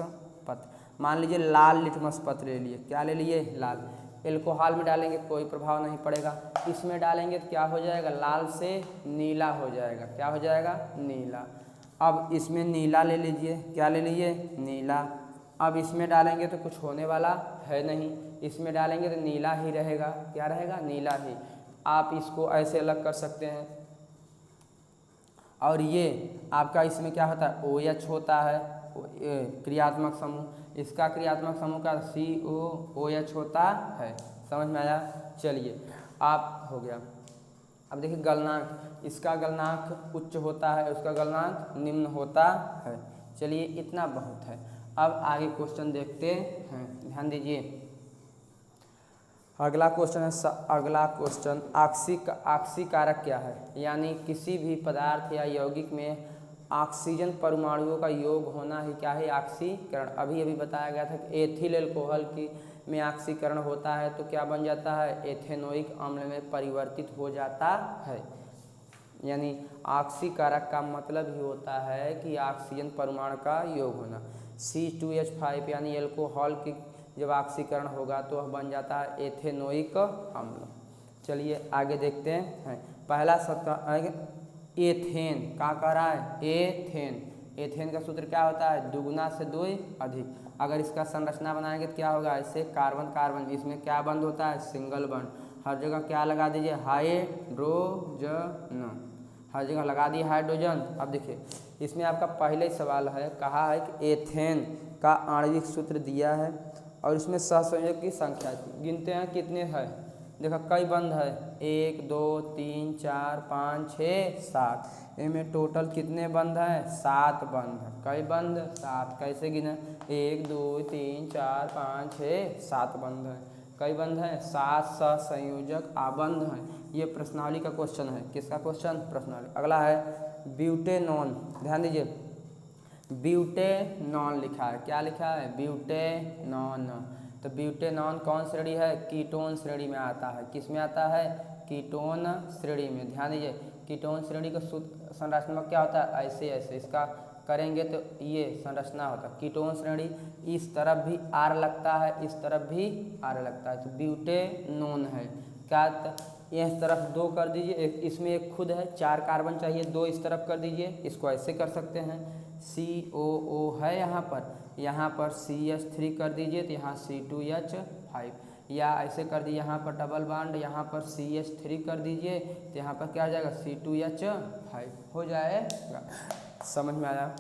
पत्र। मान लीजिए लाल लिटमस पत्र ले लिए, क्या ले लिए, लाल। एल्कोहल में डालेंगे कोई प्रभाव नहीं पड़ेगा, इसमें डालेंगे तो क्या हो जाएगा, लाल से नीला हो जाएगा। क्या हो जाएगा, नीला। अब इसमें नीला ले लीजिए, क्या ले लीजिए, नीला। अब इसमें डालेंगे तो कुछ होने वाला है नहीं, इसमें डालेंगे तो नीला ही रहेगा। क्या रहेगा, नीला ही। आप इसको ऐसे अलग कर सकते हैं। और ये आपका इसमें क्या होता है, OH होता है, क्रियात्मक समूह। इसका क्रियात्मक समूह का COOH होता है। समझ में आया। चलिए आप हो गया। अब देखिए गलनांक, इसका गलनांक उच्च होता है, उसका गलनांक निम्न होता है। चलिए इतना बहुत है। अब आगे क्वेश्चन देखते हैं, ध्यान दीजिए। अगला क्वेश्चन ऑक्सीकारक क्या है, यानी किसी भी पदार्थ या यौगिक में ऑक्सीजन परमाणुओं का योग होना ही क्या है, ऑक्सीकरण। अभी बताया गया था कि एथिल अल्कोहल की में ऑक्सीकरण होता है तो क्या बन जाता है, एथेनोइक अम्ल में परिवर्तित हो जाता है। यानी ऑक्सीकारक का मतलब ही होता है कि ऑक्सीजन परमाणु का योग होना। C2H5 यानी अल्कोहल की जब ऑक्सीकरण होगा तो वह बन जाता है एथेनोइक अम्ल। चलिए आगे देखते हैं। पहला शब्द एथेन का कह रहा है, एथेन का सूत्र क्या होता है, दुगुना से 2 अधिक। अगर इसका संरचना बनाएंगे तो क्या होगा, इससे कार्बन, इसमें क्या बंद होता है, सिंगल बंद। हर जगह क्या लगा दीजिए, हाइड्रोजन, हर जगह लगा दिए हाइड्रोजन। अब देखिए इसमें आपका पहले ही सवाल है, कहा है कि एथेन का आणविक सूत्र दिया है और इसमें सहसंयोजक की संख्या गिनते हैं कितने हैं। देखो कई बंद है, 1 2 3 4 5 6 7, इनमें टोटल कितने बंद हैं, 7 बंद है। कई बंद, 7। कैसे गिने, 1 2 3 4 5 6 7 बंद है। कई बंद हैं, 7 सहसंयोजक आबंध हैं। ये प्रश्नावली का क्वेश्चन है। किसका क्वेश्चन, प्रश्नावली। अगला है ब्यूटेनॉन, ध्यान दीजिए ब्यूटेनॉन लिखा है, क्या लिखा है, ब्यूटेनॉन। तो ब्यूटेनॉन कौन श्रेणी है, कीटोन श्रेणी में आता है। किस में आता है, कीटोन श्रेणी में। ध्यान दीजिए कीटोन श्रेणी का संरचना क्या होता है, ऐसे इसका करेंगे तो ये संरचना होता है कीटोन श्रेणी। इस तरफ भी R लगता है, इस तरफ भी R लगता है, तो ब्यूटेनॉन है। क्या इस तरफ 2 कर दीजिए, इसमें एक खुद है, 4 कार्बन चाहिए, 2 इस तरफ कर दीजिए। इसको ऐसे कर सकते हैं, COO है यहाँ पर CH3 कर दीजिए तो यहाँ C2H5, या ऐसे कर दीजिए यहाँ पर डबल बॉन्ड, यहाँ पर CH3 कर दीजिए तो यहाँ पर क्या आ जाएगा, C2H5 हो जाएगा। समझ में आया।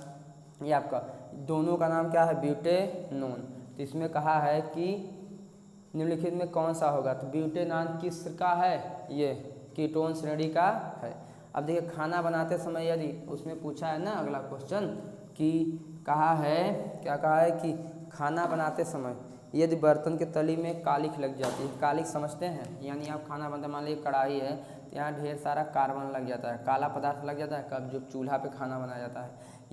ये आपका दोनों का नाम क्या है, ब्यूटेनॉन। तो इसमें कहा है कि निम्नलिखित में कौन सा होगा, तो ब्यूटेनॉन किस का है, ये कीटोन श्रेणी का है। अब देखिए खाना बनाते समय यदि उसमें पूछा है ना अगला क्वेश्चन कि कहा है, क्या कहा है कि खाना बनाते समय यदि बर्तन के तली में कालिख लग जाती है, कालिख समझते हैं, यानी आप खाना बनते, मान लीजिए कढ़ाई है तो यहाँ ढेर सारा कार्बन लग जाता है, काला पदार्थ लग जाता है। कब, जब चूल्हा पे खाना बनाया जाता है,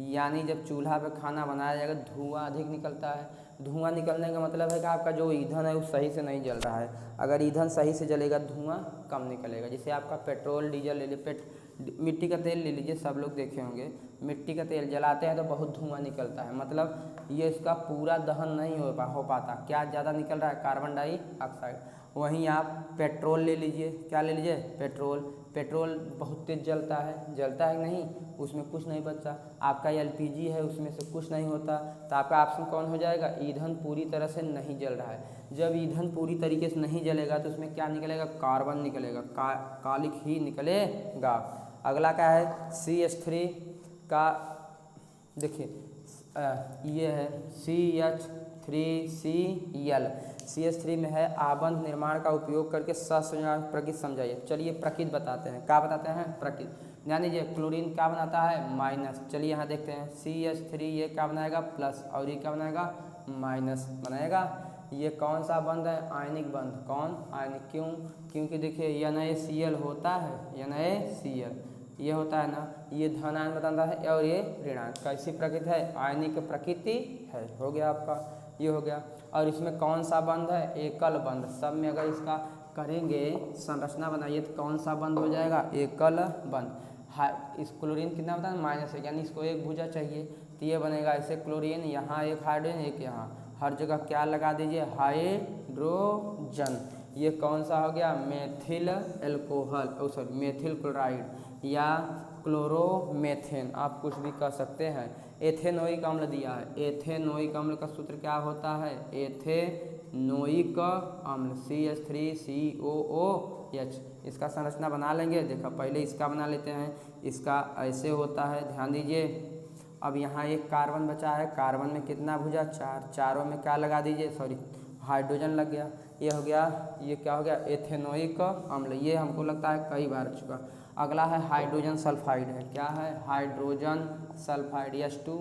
यानी जब चूल्हा पे खाना बनाया जाएगा धुआं अधिक निकलता है। धुआं निकलने का मतलब है कि आपका जो ईंधन है वो सही से नहीं जल रहा है। अगर ईंधन सही से जलेगा धुआं कम निकलेगा। जैसे आपका पेट्रोल डीजल ले लीजिए, मिट्टी का तेल ले लीजिए, सब लोग देखे होंगे मिट्टी का तेल जलाते हैं तो बहुत धुआं निकलता है, मतलब ये इसका पूरा दहन नहीं हो पाता। क्या ज़्यादा निकल रहा है, कार्बन डाइऑक्साइड। वहीं आप पेट्रोल ले लीजिए, क्या ले लीजिए, पेट्रोल बहुत तेज जलता है नहीं, उसमें कुछ नहीं बचता। आपका LPG है उसमें से कुछ नहीं होता, तो आपका ऑप्शन कौन हो जाएगा, ईंधन पूरी तरह से नहीं जल रहा है। जब ईंधन पूरी तरीके से नहीं जलेगा तो उसमें क्या निकलेगा, कार्बन निकलेगा, कालिख ही निकलेगा। अगला क्या है, CH3 का, देखिए ये है CH3Cl। CH3 में है आबंध निर्माण का उपयोग करके सहसंयोजक प्रकृति समझाइए। चलिए प्रकृति बताते हैं, क्या बताते हैं, प्रकृति। ध्यान दीजिए क्लोरीन क्या बनाता है, माइनस। चलिए यहाँ देखते हैं CH3 ये क्या बनाएगा, प्लस, और ये क्या बनाएगा, माइनस बनाएगा। ये कौन सा बंध है, आयनिक बंध। कौन, आयनिक। क्यों, क्योंकि देखिए NaCl होता है, NaCl ये होता है ना, ये धनायन बताता है और ये ऋणायन। कैसी प्रकृति है, आयनिक प्रकृति है। हो गया आपका, ये हो गया। और इसमें कौन सा बंध है, एकल बंध। सब में अगर इसका करेंगे संरचना बनाइए तो कौन सा बंध हो जाएगा, एकल बंध। इस क्लोरीन कितना बताया, माइनस है, यानी इसको एक भुजा चाहिए तो ये बनेगा ऐसे क्लोरीन, यहाँ एक हाइड्रोजन, एक यहाँ, हर जगह क्या लगा दीजिए, हाइड्रोजन। ये कौन सा हो गया, methyl alcohol, sorry methyl chloride या क्लोरोमेथेन, आप कुछ भी कह सकते हैं। एथेनोइक अम्ल दिया है, एथेनोइक अम्ल का सूत्र क्या होता है, एथेनोइक अम्ल CH3COOH। इसका संरचना बना लेंगे, देखा पहले इसका बना लेते हैं, इसका ऐसे होता है, ध्यान दीजिए। अब यहाँ एक कार्बन बचा है, कार्बन में कितना भुजा, 4, चारों में क्या लगा दीजिए, सॉरी हाइड्रोजन लग गया। ये हो गया, ये क्या हो गया, एथेनोइक अम्ल। ये हमको लगता है कई बार चुका। अगला है हाइड्रोजन सल्फाइड है, क्या है, हाइड्रोजन सल्फाइड, H2।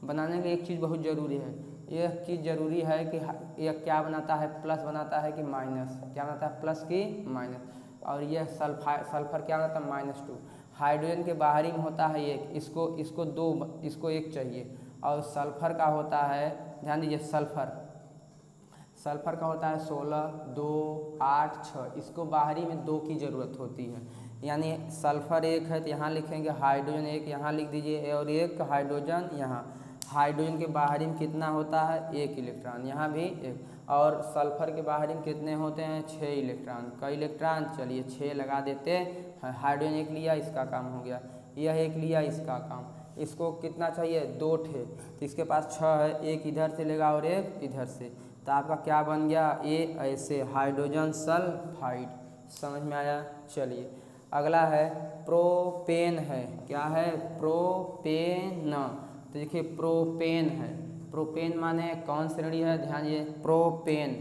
बनाने के एक चीज़ बहुत ज़रूरी है, यह चीज़ ज़रूरी है कि यह क्या बनाता है, प्लस बनाता है कि माइनस, क्या बनाता है, प्लस की माइनस। और यह सल्फर क्या बनाता है, -2। हाइड्रोजन के बाहरी में होता है एक, इसको 2, इसको 1 चाहिए। और सल्फर का होता है, ध्यान दीजिए, सल्फर का होता है 16, 2, 8, 6, इसको बाहरी में 2 की ज़रूरत होती है। यानी सल्फर 1 है तो यहाँ लिखेंगे हाइड्रोजन 1, यहाँ लिख दीजिए, और 1 हाइड्रोजन यहाँ। हाइड्रोजन के बाहरी में कितना होता है, 1 इलेक्ट्रॉन, यहाँ भी 1। और सल्फर के बाहरी में कितने होते हैं, 6 इलेक्ट्रॉन। कई इलेक्ट्रॉन, चलिए 6 लगा देते हैं। हाइड्रोजन 1 लिया, इसका काम हो गया। यह 1 लिया, इसका काम। इसको कितना चाहिए, 2 ठे, तो इसके पास 6 है, 1 इधर से लेगा और 1 इधर से, तो आपका क्या बन गया, ये ऐसे हाइड्रोजन सल्फाइड। समझ में आया। चलिए अगला है प्रोपेन है, क्या है, प्रोपेन। तो देखिए प्रोपेन है, प्रोपेन माने कौन श्रेणी है, ध्यान ये प्रोपेन,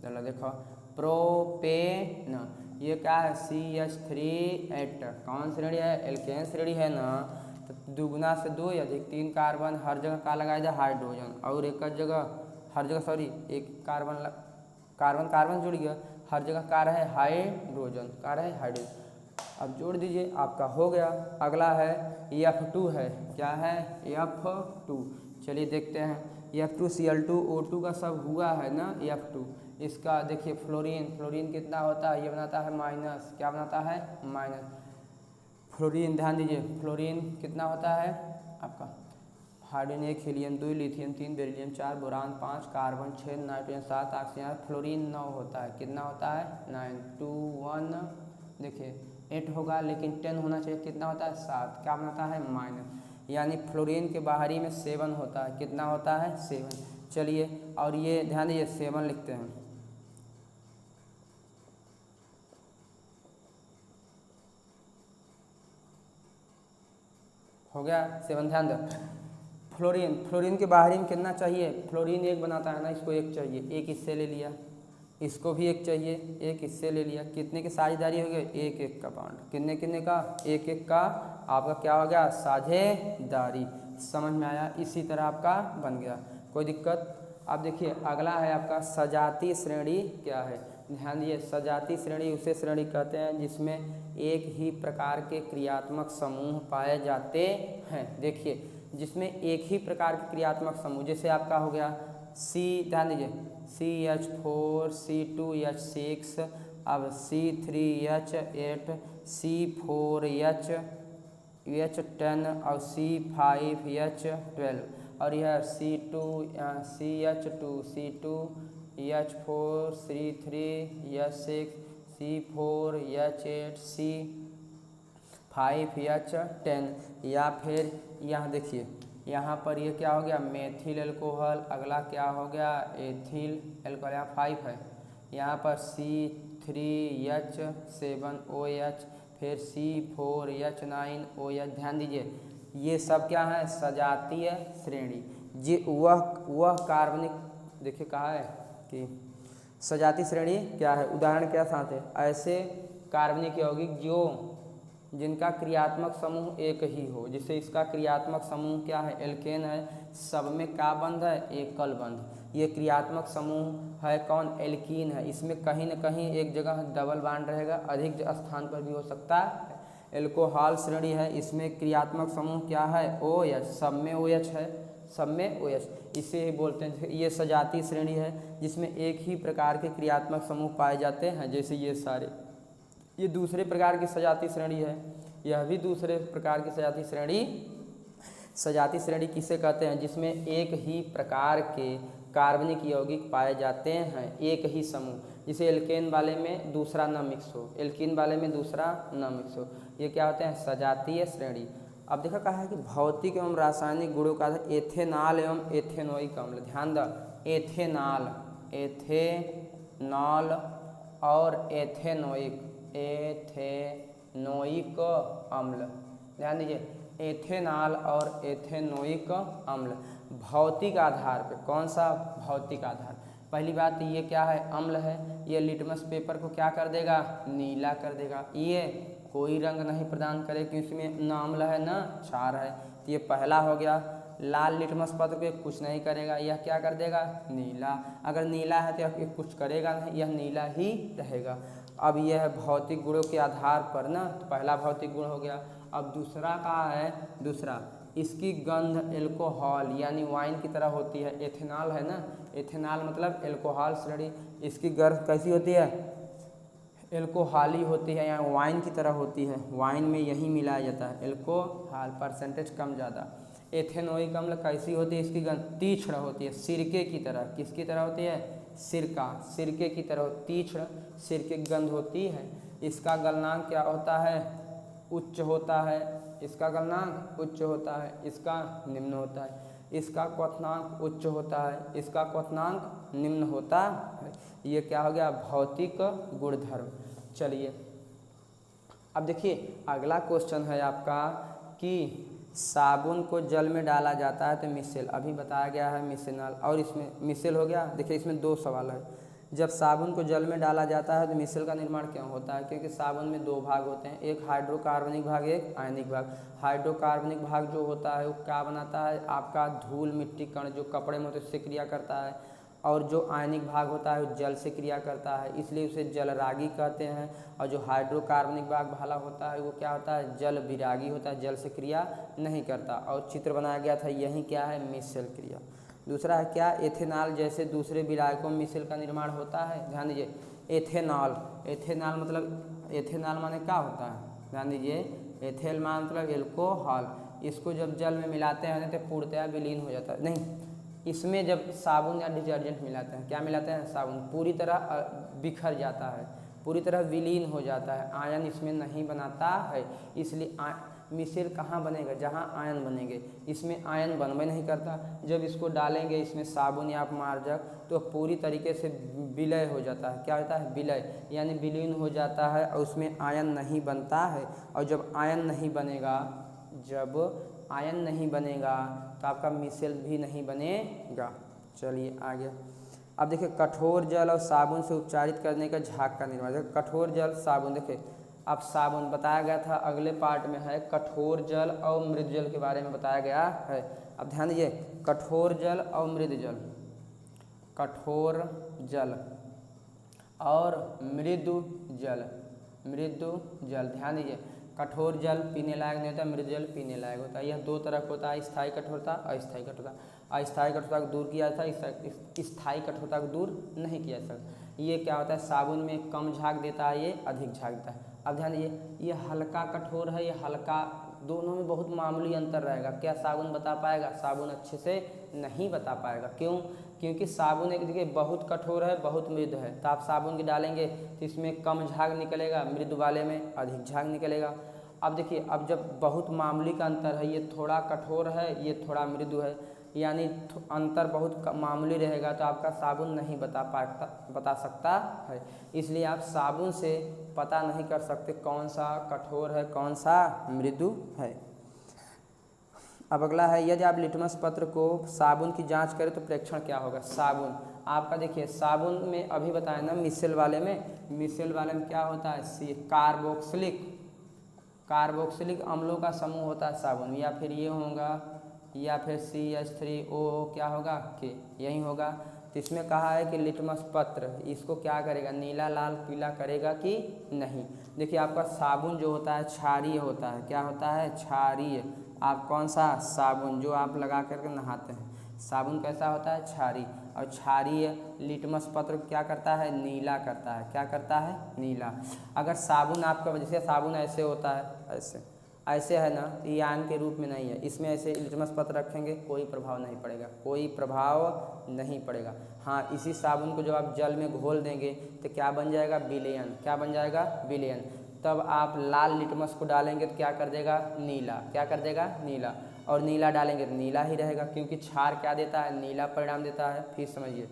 चलो देखो प्रोपेन, ये क्या है, CH3 कौन श्रेणी है, एल्केन श्रेणी है ना। तो दुगुना से 2 या अधिक 3 कार्बन, हर जगह का लगाया जाए हाइड्रोजन, और एक जगह, हर जगह सॉरी, एक कार्बन जुड़ गया, हर जगह का रहे हाइड्रोजन, का रहे हाइड्रोजन। अब जोड़ दीजिए, आपका हो गया। अगला है F2 है, क्या है, F2। चलिए देखते हैं, F2Cl2 O2 का सब हुआ है ना, F2। इसका देखिए फ्लोरीन कितना होता है, ये बनाता है माइनस, क्या बनाता है, माइनस। फ्लोरीन ध्यान दीजिए, फ्लोरीन कितना होता है आपका, hydrogen 1, helium 2, lithium 3, beryllium 4, boron 5, carbon 6, nitrogen 7, oxygen. Fluorine 9 होता है, कितना होता है, 9, 2, 1, देखिए 8 होगा, लेकिन 10 होना चाहिए, कितना होता है, 7, क्या बनाता है, माइनस। यानी फ्लोरीन के बाहरी में 7 होता है, कितना होता है, 7। चलिए, और ये ध्यान दीजिए 7 लिखते हैं। हो गया 7, ध्यान दो। फ्लोरीन के बाहरी में कितना चाहिए, फ्लोरीन 1 बनाता है ना, इसको 1 चाहिए, 1 इससे ले लिया, इसको भी 1 चाहिए, 1 इससे ले लिया, कितने की साझेदारी हो गई, 1-1 का बाउंड, कितने का, 1-1 का आपका क्या हो गया, साझेदारी। समझ में आया। इसी तरह आपका बन गया, कोई दिक्कत। अब देखिए अगला है आपका सजातीय श्रेणी, क्या है, ध्यान दिए, सजातीय श्रेणी उसे श्रेणी कहते हैं जिसमें एक ही प्रकार के क्रियात्मक समूह पाए जाते हैं। देखिए जिसमें एक ही प्रकार के क्रियात्मक समूह, जैसे आपका हो गया ध्यान दीजिए, CH4 C2H6, अब C3H8 C4H 10 और C5H12, और यह CH2 C2H4 C3H6 C4H8 C5H10। या फिर यहाँ देखिए, यहाँ पर ये क्या हो गया, मेथिल एल्कोहल। अगला क्या हो गया, एथिल एल्कोहल, यहाँ 5 है। यहाँ पर C3H7OH, फिर C4H9OH। ध्यान दीजिए ये सब क्या है, सजातीय श्रेणी। ये वह कार्बनिक, देखिए कहा है कि सजातीय श्रेणी क्या है, उदाहरण क्या साथ है, ऐसे कार्बनिक यौगिक जिनका क्रियात्मक समूह एक ही हो। जैसे इसका क्रियात्मक समूह क्या है, एल्केन है, सब में क्या बंध है, एकल बंध। ये क्रियात्मक समूह है कौन, एल्कीन है, इसमें कहीं न कहीं एक जगह डबल बॉन्ड रहेगा, अधिक स्थान पर भी हो सकता है। एल्कोहल श्रेणी है, इसमें क्रियात्मक समूह क्या है, OH, सब में OH है, सब में OH, इसे ही बोलते हैं। ये सजातीय श्रेणी है जिसमें एक ही प्रकार के क्रियात्मक समूह पाए जाते हैं, जैसे ये सारे। ये दूसरे प्रकार की सजातीय श्रेणी है, यह भी दूसरे प्रकार की सजातीय श्रेणी। सजातीय श्रेणी किसे कहते हैं, जिसमें एक ही प्रकार के कार्बनिक यौगिक पाए जाते हैं, एक ही समूह। जिसे एल्केन वाले में दूसरा न मिक्स हो, एल्कीन वाले में दूसरा न मिक्स हो, ये क्या होते हैं, सजातीय श्रेणी। अब देखा कहा है कि भौतिक एवं रासायनिक गुणों का एथेनॉल एवं एथेनोइक अम्ल। ध्यान दो, एथेनॉल और एथेनोइक अम्ल। ध्यान दीजिए, एथेनॉल और एथेनोइक अम्ल भौतिक आधार पे, कौन सा भौतिक आधार। पहली बात ये क्या है, अम्ल है, ये लिटमस पेपर को क्या कर देगा, नीला कर देगा। ये कोई रंग नहीं प्रदान करे क्योंकि इसमें न अम्ल है न क्षार है, तो ये पहला हो गया। लाल लिटमस पत्र को कुछ नहीं करेगा, यह क्या कर देगा, नीला। अगर नीला है तो यह कुछ करेगा नहीं, यह नीला ही रहेगा। अब यह भौतिक गुणों के आधार पर ना, तो पहला भौतिक गुण हो गया। अब दूसरा कहाँ है, दूसरा इसकी गंध एल्कोहल यानी वाइन की तरह होती है। एथेनॉल है ना, एथेनॉल मतलब एल्कोहल स्लरी, इसकी गंध कैसी होती है, एल्कोहली होती है या वाइन की तरह होती है। वाइन में यही मिलाया जाता है एल्कोहल, परसेंटेज कम ज़्यादा। एथेनोइक अम्ल कैसी होती है, इसकी गंध तीक्ष्ण होती है, सिरके की तरह। किसकी तरह होती है, सिरका, सिरके की तरह तीक्ष्ण सिरके की गंध होती है। इसका गलनांक क्या होता है, उच्च होता है। इसका गलनांक उच्च होता है, इसका निम्न होता है। इसका क्वथनांक उच्च होता है, इसका क्वथनांक निम्न होता है। ये क्या हो गया, भौतिक गुणधर्म। चलिए अब देखिए अगला क्वेश्चन है आपका कि साबुन को जल में डाला जाता है तो मिसेल, अभी बताया गया है मिसेनॉल, और इसमें मिसेल हो गया। देखिए इसमें दो सवाल है। जब साबुन को जल में डाला जाता है तो मिसेल का निर्माण क्यों होता है, क्योंकि साबुन में दो भाग होते हैं, एक हाइड्रोकार्बनिक भाग, एक आयनिक भाग। हाइड्रोकार्बनिक भाग जो होता है वो क्या बनाता है, आपका धूल मिट्टी कण जो कपड़े में होते हैं उससे क्रिया करता है, और जो आयनिक भाग होता है वो जल से क्रिया करता है, इसलिए उसे जलरागी कहते हैं। और जो हाइड्रोकार्बनिक भाग वाला होता है वो क्या होता है, जल विरागी होता है, जल से क्रिया नहीं करता। और चित्र बनाया गया था, यही क्या है, मिसेल क्रिया। दूसरा है क्या, एथेनॉल जैसे दूसरे विलायकों में मिसेल का निर्माण होता है। ध्यान दीजिए एथेनॉल, एथेनॉल मतलब एथेनॉल माने क्या होता है, ध्यान दीजिए एथेल मान मतलब एल्कोहल। इसको जब जल में मिलाते हैं तो पूर्णतया विलीन हो जाता है, नहीं इसमें जब साबुन या डिटर्जेंट मिलाते हैं, क्या मिलाते हैं, साबुन, पूरी तरह बिखर जाता है, पूरी तरह विलीन हो जाता है, आयन इसमें नहीं बनाता है। इसलिए मिसेल कहाँ बनेगा, जहाँ आयन बनेंगे, इसमें आयन बनबे नहीं करता। जब इसको डालेंगे इसमें साबुन या मार्जक तो पूरी तरीके से विलय हो जाता है। क्या होता है, विलय यानी विलीन हो जाता है और उसमें आयन नहीं बनता है। और जब आयन नहीं बनेगा, जब आयन नहीं बनेगा तो आपका मिसेल भी नहीं बनेगा। चलिए आगे। अब देखिए कठोर जल और साबुन से उपचारित करने का झाग का निर्माण। कठोर जल साबुन, देखिए अब साबुन बताया गया था, अगले पार्ट में है कठोर जल और मृदु जल के बारे में बताया गया है। अब ध्यान दीजिए कठोर जल और मृदु जल, कठोर जल और मृदु जल, मृदु जल, ध्यान दीजिए कठोर जल पीने लायक नहीं होता, मृदु जल पीने लायक होता है। यह दो तरह का होता है, स्थायी कठोरता, अस्थायी कठोरता। अस्थायी कठोरता को दूर किया जाता है, स्थायी कठोरता को दूर नहीं किया जा सकता। ये क्या होता है, साबुन में कम झाग देता है, ये अधिक झाग देता है। अब ध्यान दीजिए ये हल्का कठोर है, ये हल्का, दोनों में बहुत मामूली अंतर रहेगा। क्या साबुन बता पाएगा, साबुन अच्छे से नहीं बता पाएगा। क्यों, क्योंकि साबुन एक देखिए बहुत कठोर है, बहुत मृदु है, तो आप साबुन की डालेंगे तो इसमें कम झाग निकलेगा, मृदु वाले में अधिक झाग निकलेगा। अब देखिए अब जब बहुत मामूली का अंतर है, ये थोड़ा कठोर है, ये थोड़ा मृदु है, यानी अंतर बहुत मामूली रहेगा, तो आपका साबुन नहीं बता सकता है। इसलिए आप साबुन से पता नहीं कर सकते कौन सा कठोर है कौन सा मृदु है। अब अगला है, यदि आप लिटमस पत्र को साबुन की जांच करें तो प्रेक्षण क्या होगा। साबुन आपका देखिए साबुन में अभी बताया ना मिसेल वाले में क्या होता है, कार्बोक्सिलिक अम्लों का समूह होता है साबुन, या फिर ये होगा, या फिर CH3O क्या होगा, के, यही होगा। तो इसमें कहा है कि लिटमस पत्र इसको क्या करेगा, नीला लाल पीला करेगा कि नहीं। देखिए आपका साबुन जो होता है क्षारीय होता है, क्या होता है, क्षारीय। आप कौन सा साबुन जो आप लगा करके नहाते हैं, साबुन कैसा होता है, क्षारीय। और क्षारीय लिटमस पत्र क्या करता है, नीला करता है, क्या करता है, नीला। अगर साबुन आपका, जैसे साबुन ऐसे होता है, ऐसे है ना, ये आयन के रूप में नहीं है, इसमें ऐसे लिटमस पत्र रखेंगे कोई प्रभाव नहीं पड़ेगा, कोई प्रभाव नहीं पड़ेगा। हाँ इसी साबुन को जब आप जल में घोल देंगे तो क्या बन जाएगा, विलयन, क्या बन जाएगा, विलयन। तब आप लाल लिटमस को डालेंगे तो क्या कर देगा, नीला, क्या कर देगा, नीला। और नीला डालेंगे तो नीला ही रहेगा, क्योंकि क्षार क्या देता है, नीला परिणाम देता है। फिर समझिए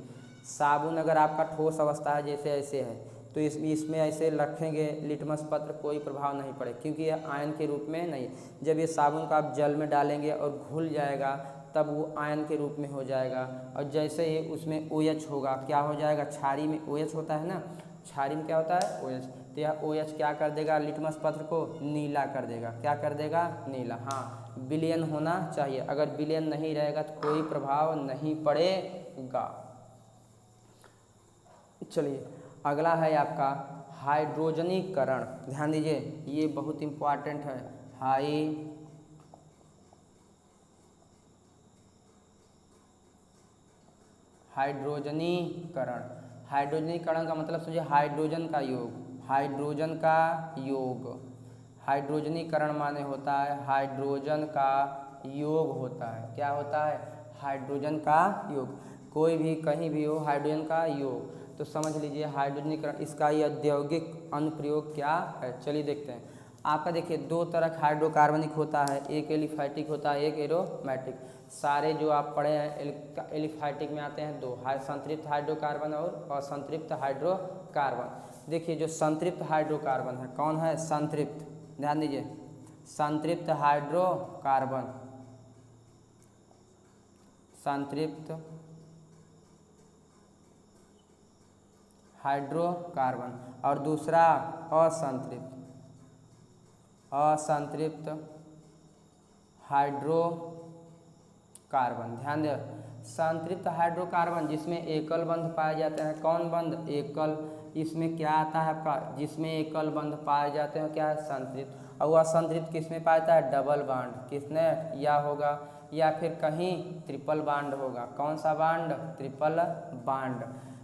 साबुन अगर आपका ठोस अवस्था है, जैसे ऐसे है, तो इसमें ऐसे रखेंगे लिटमस पत्र कोई प्रभाव नहीं पड़े, क्योंकि यह आयन के रूप में नहीं। जब ये साबुन का आप जल में डालेंगे और घुल जाएगा तब वो आयन के रूप में हो जाएगा। और जैसे ही उसमें OH होगा, क्या हो जाएगा, क्षारी में OH होता है ना, क्षारी में क्या होता है, OH। तो यह OH क्या कर देगा, लिटमस पत्र को नीला कर देगा, क्या कर देगा, नीला। हाँ विलयन होना चाहिए। अगर विलयन नहीं रहेगा तो कोई प्रभाव नहीं पड़ेगा। चलिए अगला है आपका हाइड्रोजनीकरण। ध्यान दीजिए ये बहुत इम्पॉर्टेंट है। हाइड्रोजनीकरण। हाइड्रोजनीकरण का मतलब समझिए हाइड्रोजन का योग। हाइड्रोजन का योग, हाइड्रोजनीकरण माने होता है हाइड्रोजन का योग होता है। क्या होता है? हाइड्रोजन का योग। कोई भी कहीं भी हो हाइड्रोजन का योग, तो समझ लीजिए हाइड्रोजनीकरण। इसका ये औद्योगिक अनुप्रयोग क्या है, चलिए देखते हैं। आपका देखिए दो तरह का हाइड्रोकार्बनिक होता है, एक एलिफैटिक होता है, एक एरोमेटिक। सारे जो आप पढ़े हैं एलिफैटिक में आते हैं दो, संतृप्त हाइड्रोकार्बन और असंतृप्त हाइड्रोकार्बन। देखिए जो संतृप्त हाइड्रोकार्बन है कौन है? संतृप्त। ध्यान दीजिए संतृप्त हाइड्रोकार्बन, संतृप्त हाइड्रोकार्बन, और दूसरा असंतृप्त, असंतृप्त हाइड्रोकार्बन। ध्यान दें संतृप्त हाइड्रोकार्बन जिसमें एकल बंध पाए जाते हैं। कौन बंध? एकल। इसमें क्या आता है आपका? जिसमें एकल बंध पाए जाते हैं क्या है? संतृप्त। और वह संतृप्त किसमें पाया जाता है? Double bond. किसने? या होगा, या फिर कहीं ट्रिपल बांड होगा। कौन सा बांड? Triple bond.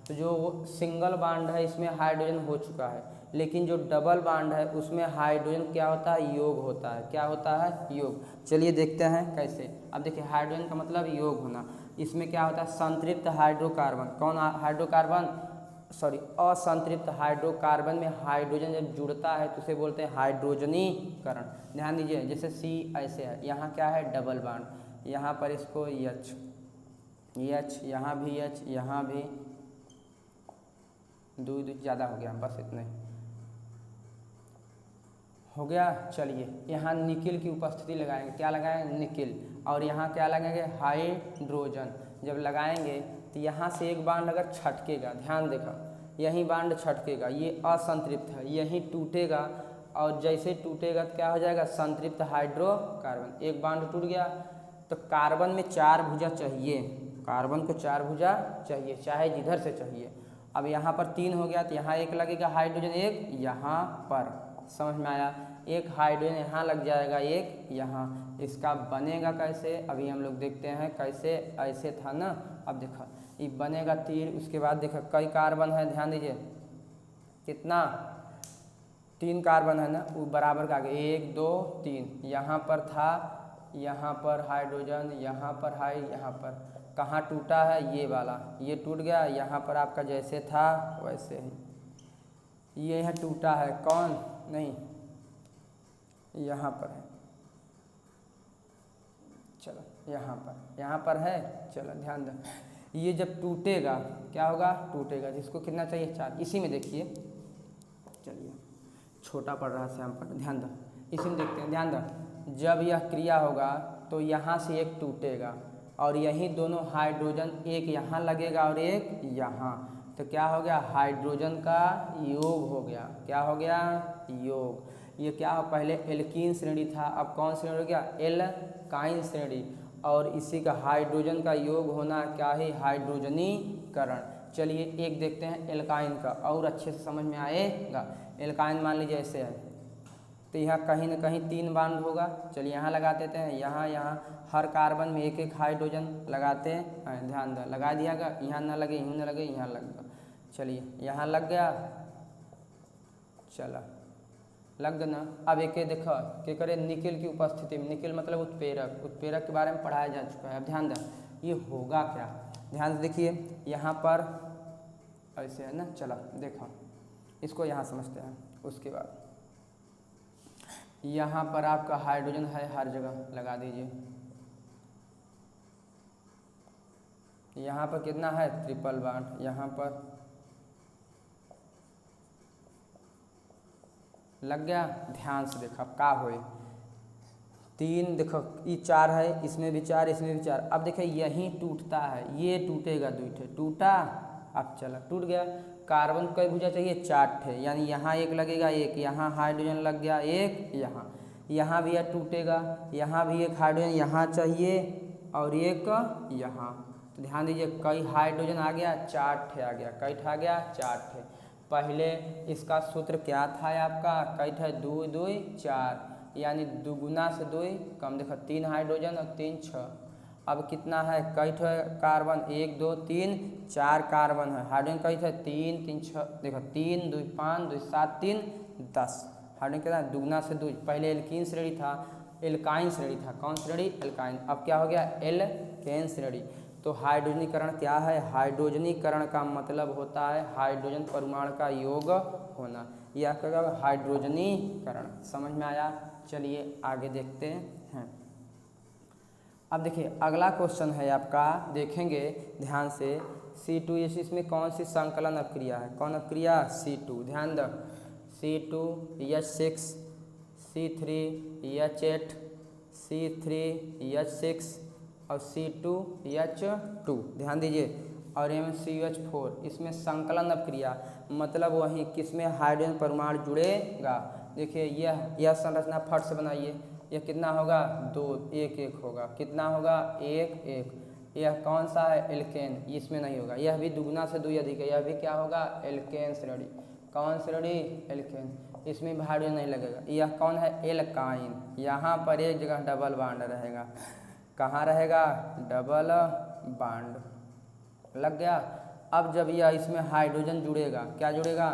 तो जो सिंगल बांड है इसमें हाइड्रोजन हो चुका है, लेकिन जो डबल बांड है उसमें हाइड्रोजन क्या होता है? योग होता है। क्या होता है? योग। चलिए देखते हैं कैसे। अब देखिए हाइड्रोजन का मतलब योग होना। इसमें क्या होता है? संतृप्त हाइड्रोकार्बन। कौन हाइड्रोकार्बन? सॉरी असंतृप्त हाइड्रोकार्बन में हाइड्रोजन जब जुड़ता है तो उसे बोलते हैं हाइड्रोजनीकरण। ध्यान दीजिए जैसे सी ऐसे है, यहाँ क्या है? Double bond. यहाँ पर इसको एच, एच, यहाँ भी एच, यहाँ भी दो ज़्यादा हो गया, बस इतने हो गया। चलिए यहाँ निकिल की उपस्थिति लगाएंगे। क्या लगाएंगे? निकिल। और यहाँ क्या लगाएंगे? हाइड्रोजन। जब लगाएंगे तो यहाँ से एक बांड अगर छटकेगा, ध्यान देखा यही बांड छटकेगा, ये असंतृप्त है, यही टूटेगा और जैसे टूटेगा तो क्या हो जाएगा? संतृप्त हाइड्रोकार्बन। एक बांड टूट गया तो कार्बन में चार भुजा चाहिए, कार्बन को चार भुजा चाहिए, चाहे जिधर से चाहिए। अब यहाँ पर तीन हो गया तो यहाँ एक लगेगा हाइड्रोजन, एक यहाँ पर। समझ में आया? एक हाइड्रोजन यहाँ लग जाएगा, एक यहाँ। इसका बनेगा कैसे? अभी हम लोग देखते हैं कैसे। ऐसे था ना, अब देखो ये बनेगा तीर। उसके बाद देखो कई कार्बन है, ध्यान दीजिए कितना? तीन कार्बन है ना, वो बराबर का आगे एक दो तीन। यहाँ पर था, यहाँ पर हाइड्रोजन, यहाँ पर यहाँ पर। कहाँ टूटा है? ये वाला, ये टूट गया। यहाँ पर आपका जैसे था वैसे ही ये है टूटा है। कौन? नहीं, यहाँ पर है। चलो यहाँ पर है। चलो ध्यान दो, ये जब टूटेगा क्या होगा? टूटेगा। जिसको कितना चाहिए? चार। इसी में देखिए, चलिए छोटा पड़ रहा है श्याम पर, ध्यान दो। इसी में देखते हैं, ध्यान दो। जब यह क्रिया होगा तो यहाँ से एक टूटेगा और यही दोनों हाइड्रोजन, एक यहाँ लगेगा और एक यहाँ, तो क्या हो गया? हाइड्रोजन का योग हो गया। क्या हो गया? योग। ये क्या हो? पहले एल्कीन श्रेणी था, अब कौन श्रेणी हो गया? एल्काइन श्रेणी। और इसी का हाइड्रोजन का योग होना क्या है? हाइड्रोजनीकरण। चलिए एक देखते हैं एल्काइन का, और अच्छे से समझ में आएगा। एल्काइन मान लीजिए ऐसे है, तो यहाँ कहीं ना कहीं तीन बांड होगा। चलिए यहाँ लगा देते हैं, यहाँ हर कार्बन में एक एक हाइड्रोजन लगाते हैं। ध्यान दो, लगा दिया गया। यहाँ ना लगे, यूँ ना लगे, यहाँ लग गया। चलिए यहाँ लग गया, चला लग गया ना। अब एक देखो क्या करे? निकिल की उपस्थिति में, निकिल मतलब उत्प्रेरक, उत्प्रेरक के बारे में पढ़ाया जा चुका है। अब ध्यान दो ये होगा क्या? ध्यान से देखिए यहाँ पर ऐसे है ना। चला देखो इसको यहाँ समझते हैं। उसके बाद यहाँ पर आपका हाइड्रोजन है, हर जगह लगा दीजिए। यहाँ पर कितना है? Triple bond. यहाँ पर लग गया। ध्यान से देखो अब का होए। तीन देखो, ये चार है, इसमें भी चार, इसमें भी चार। अब देखिए यहीं टूटता है, ये टूटेगा, दूठे टूटा। अब चला टूट गया। कार्बन कई भुजा चाहिए? चार ठे, यानी यहाँ एक लगेगा, एक यहाँ हाइड्रोजन लग गया, एक यहाँ। यहाँ भी यह टूटेगा, यहाँ भी एक हाइड्रोजन यहाँ चाहिए और एक यहाँ। तो ध्यान दीजिए कई हाइड्रोजन आ गया, 4 ठे आ गया, कई ठे आ गया, 4 ठे। पहले इसका सूत्र क्या था आपका, कई ठे 2 2 4, यानी दुगुना से 2 कम, देखो 3 हाइड्रोजन और 3 6। अब कितना है, कई ठे कार्बन, 1 2 3 4 कार्बन है। हाइड्रोजन कई ठे, 3 3 6, देखो 3 2 5 2 7 3 10। हाइड्रोजन कितना, दुगुना से 2। पहले एल्कीन श्रेणी था, एल्काइन श्रेणी था, कौन श्रेणी, एल्काइन। अब क्या हो गया, एल्केन श्रेणी। तो हाइड्रोजनीकरण क्या है, हाइड्रोजनीकरण का मतलब होता है हाइड्रोजन परमाणु का योग होना, यह क्या हाइड्रोजनीकरण। समझ में आया। चलिए आगे देखते हैं। अब देखिए अगला क्वेश्चन है आपका, देखेंगे ध्यान से। C2H इसमें कौन सी संकलन अपक्रिया है, कौन अपक्रिया, C2। ध्यान दो, C2H6 C3H8 C3H6 और C2H2। ध्यान दीजिए, और MCH4 इसमें संकलन अपक्रिया मतलब वही किसमें हाइड्रोजन परमाणु जुड़ेगा। देखिए यह संरचना फट से बनाइए, यह कितना होगा, 2 1 1 होगा, कितना होगा, 1 1। यह कौन सा है, एल्केन, इसमें नहीं होगा। यह भी दुगुना से 2 अधिक है, यह भी क्या होगा, एल्केन श्रेणी। कौन श्रेणी, एल्केन, इसमें भी हाइड्रोजन नहीं लगेगा। यह कौन है, एल्काइन, यहाँ पर एक जगह डबल बॉन्ड रहेगा। कहाँ रहेगा, डबल बॉन्ड लग गया। अब जब यह इसमें हाइड्रोजन जुड़ेगा, क्या जुड़ेगा,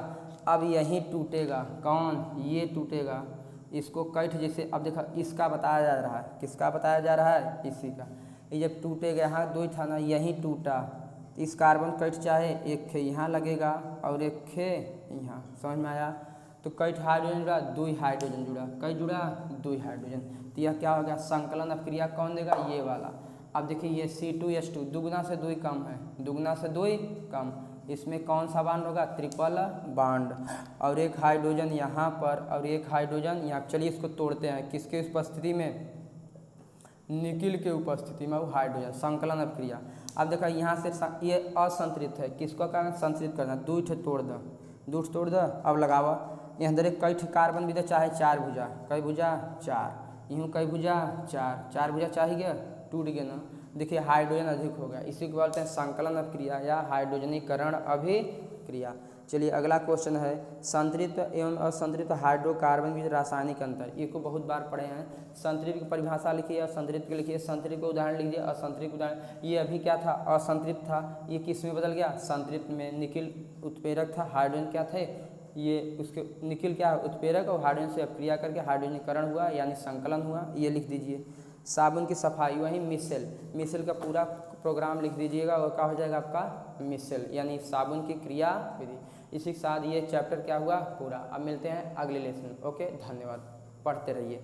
अब यही टूटेगा, कौन, ये टूटेगा। इसको कैठ जैसे, अब देखो इसका बताया जा रहा है, किसका बताया जा रहा है, इसी का। ये जब टूटेगा, यहाँ 2 था ना, यही टूटा, इस कार्बन कैठ चाहे एक खे यहाँ लगेगा और एक खे यहाँ। समझ में आया। तो कैठ हाइड्रोजन जुड़ा, 2 हाइड्रोजन जुड़ा, कई जुड़ा, 2 हाइड्रोजन। तो यह क्या हो गया, संकलन अपक्रिया कौन देगा, ये वाला। अब देखिए ये C2H2 दुगुना से 2 कम है, दुगुना से 2 कम, इसमें कौन सा बांड होगा, ट्रिपल बांड। और एक हाइड्रोजन यहाँ पर और एक हाइड्रोजन यहाँ। चलिए इसको तोड़ते हैं, किसके उपस्थिति में, निकिल के उपस्थिति में वो हाइड्रोजन, संकलन अपक्रिया। अब देखो यहाँ से ये असंतृप्त है, किसको कारण संतृप्त करना, 2 ठे तोड़ दो, 2 तोड़ दो। अब लगावा, यहाँ अंदर एक कई ठे कार्बन भी दे, चाहे 4 भुजा, कई भुजा 4, यूँ कई भुजा 4, 4 भुजा चाहिए, टूट गया ना। देखिए हाइड्रोजन अधिक हो गया, इसी को बोलते हैं संकलन अपक्रिया या हाइड्रोजनीकरण अभिक्रिया। चलिए अगला क्वेश्चन है, संतृप्त एवं असंतृप्त हाइड्रोकार्बन के रासायनिक अंतर। ये को बहुत बार पढ़े हैं। संतृप्त की परिभाषा लिखिए, असंतृप्त की लिखिए, संतृप्त का उदाहरण लिखिए, असंतृप्त उदाहरण। ये अभी क्या था, असंतृप्त था, ये किस में बदल गया, संतृप्त में। निकिल उत्प्रेरक था, हाइड्रोजन क्या थे, ये उसके निकिल क्या उत्प्रेरक और हाइड्रोजन से अपक्रिया करके हाइड्रोजनीकरण हुआ यानी संकलन हुआ, ये लिख दीजिए। साबुन की सफाई, वही मिसेल, मिसेल का पूरा प्रोग्राम लिख दीजिएगा और क्या हो जाएगा आपका, मिसेल यानी साबुन की क्रिया विधि। इसी के साथ ये चैप्टर क्या हुआ पूरा। अब मिलते हैं अगले लेसन। ओके, धन्यवाद, पढ़ते रहिए।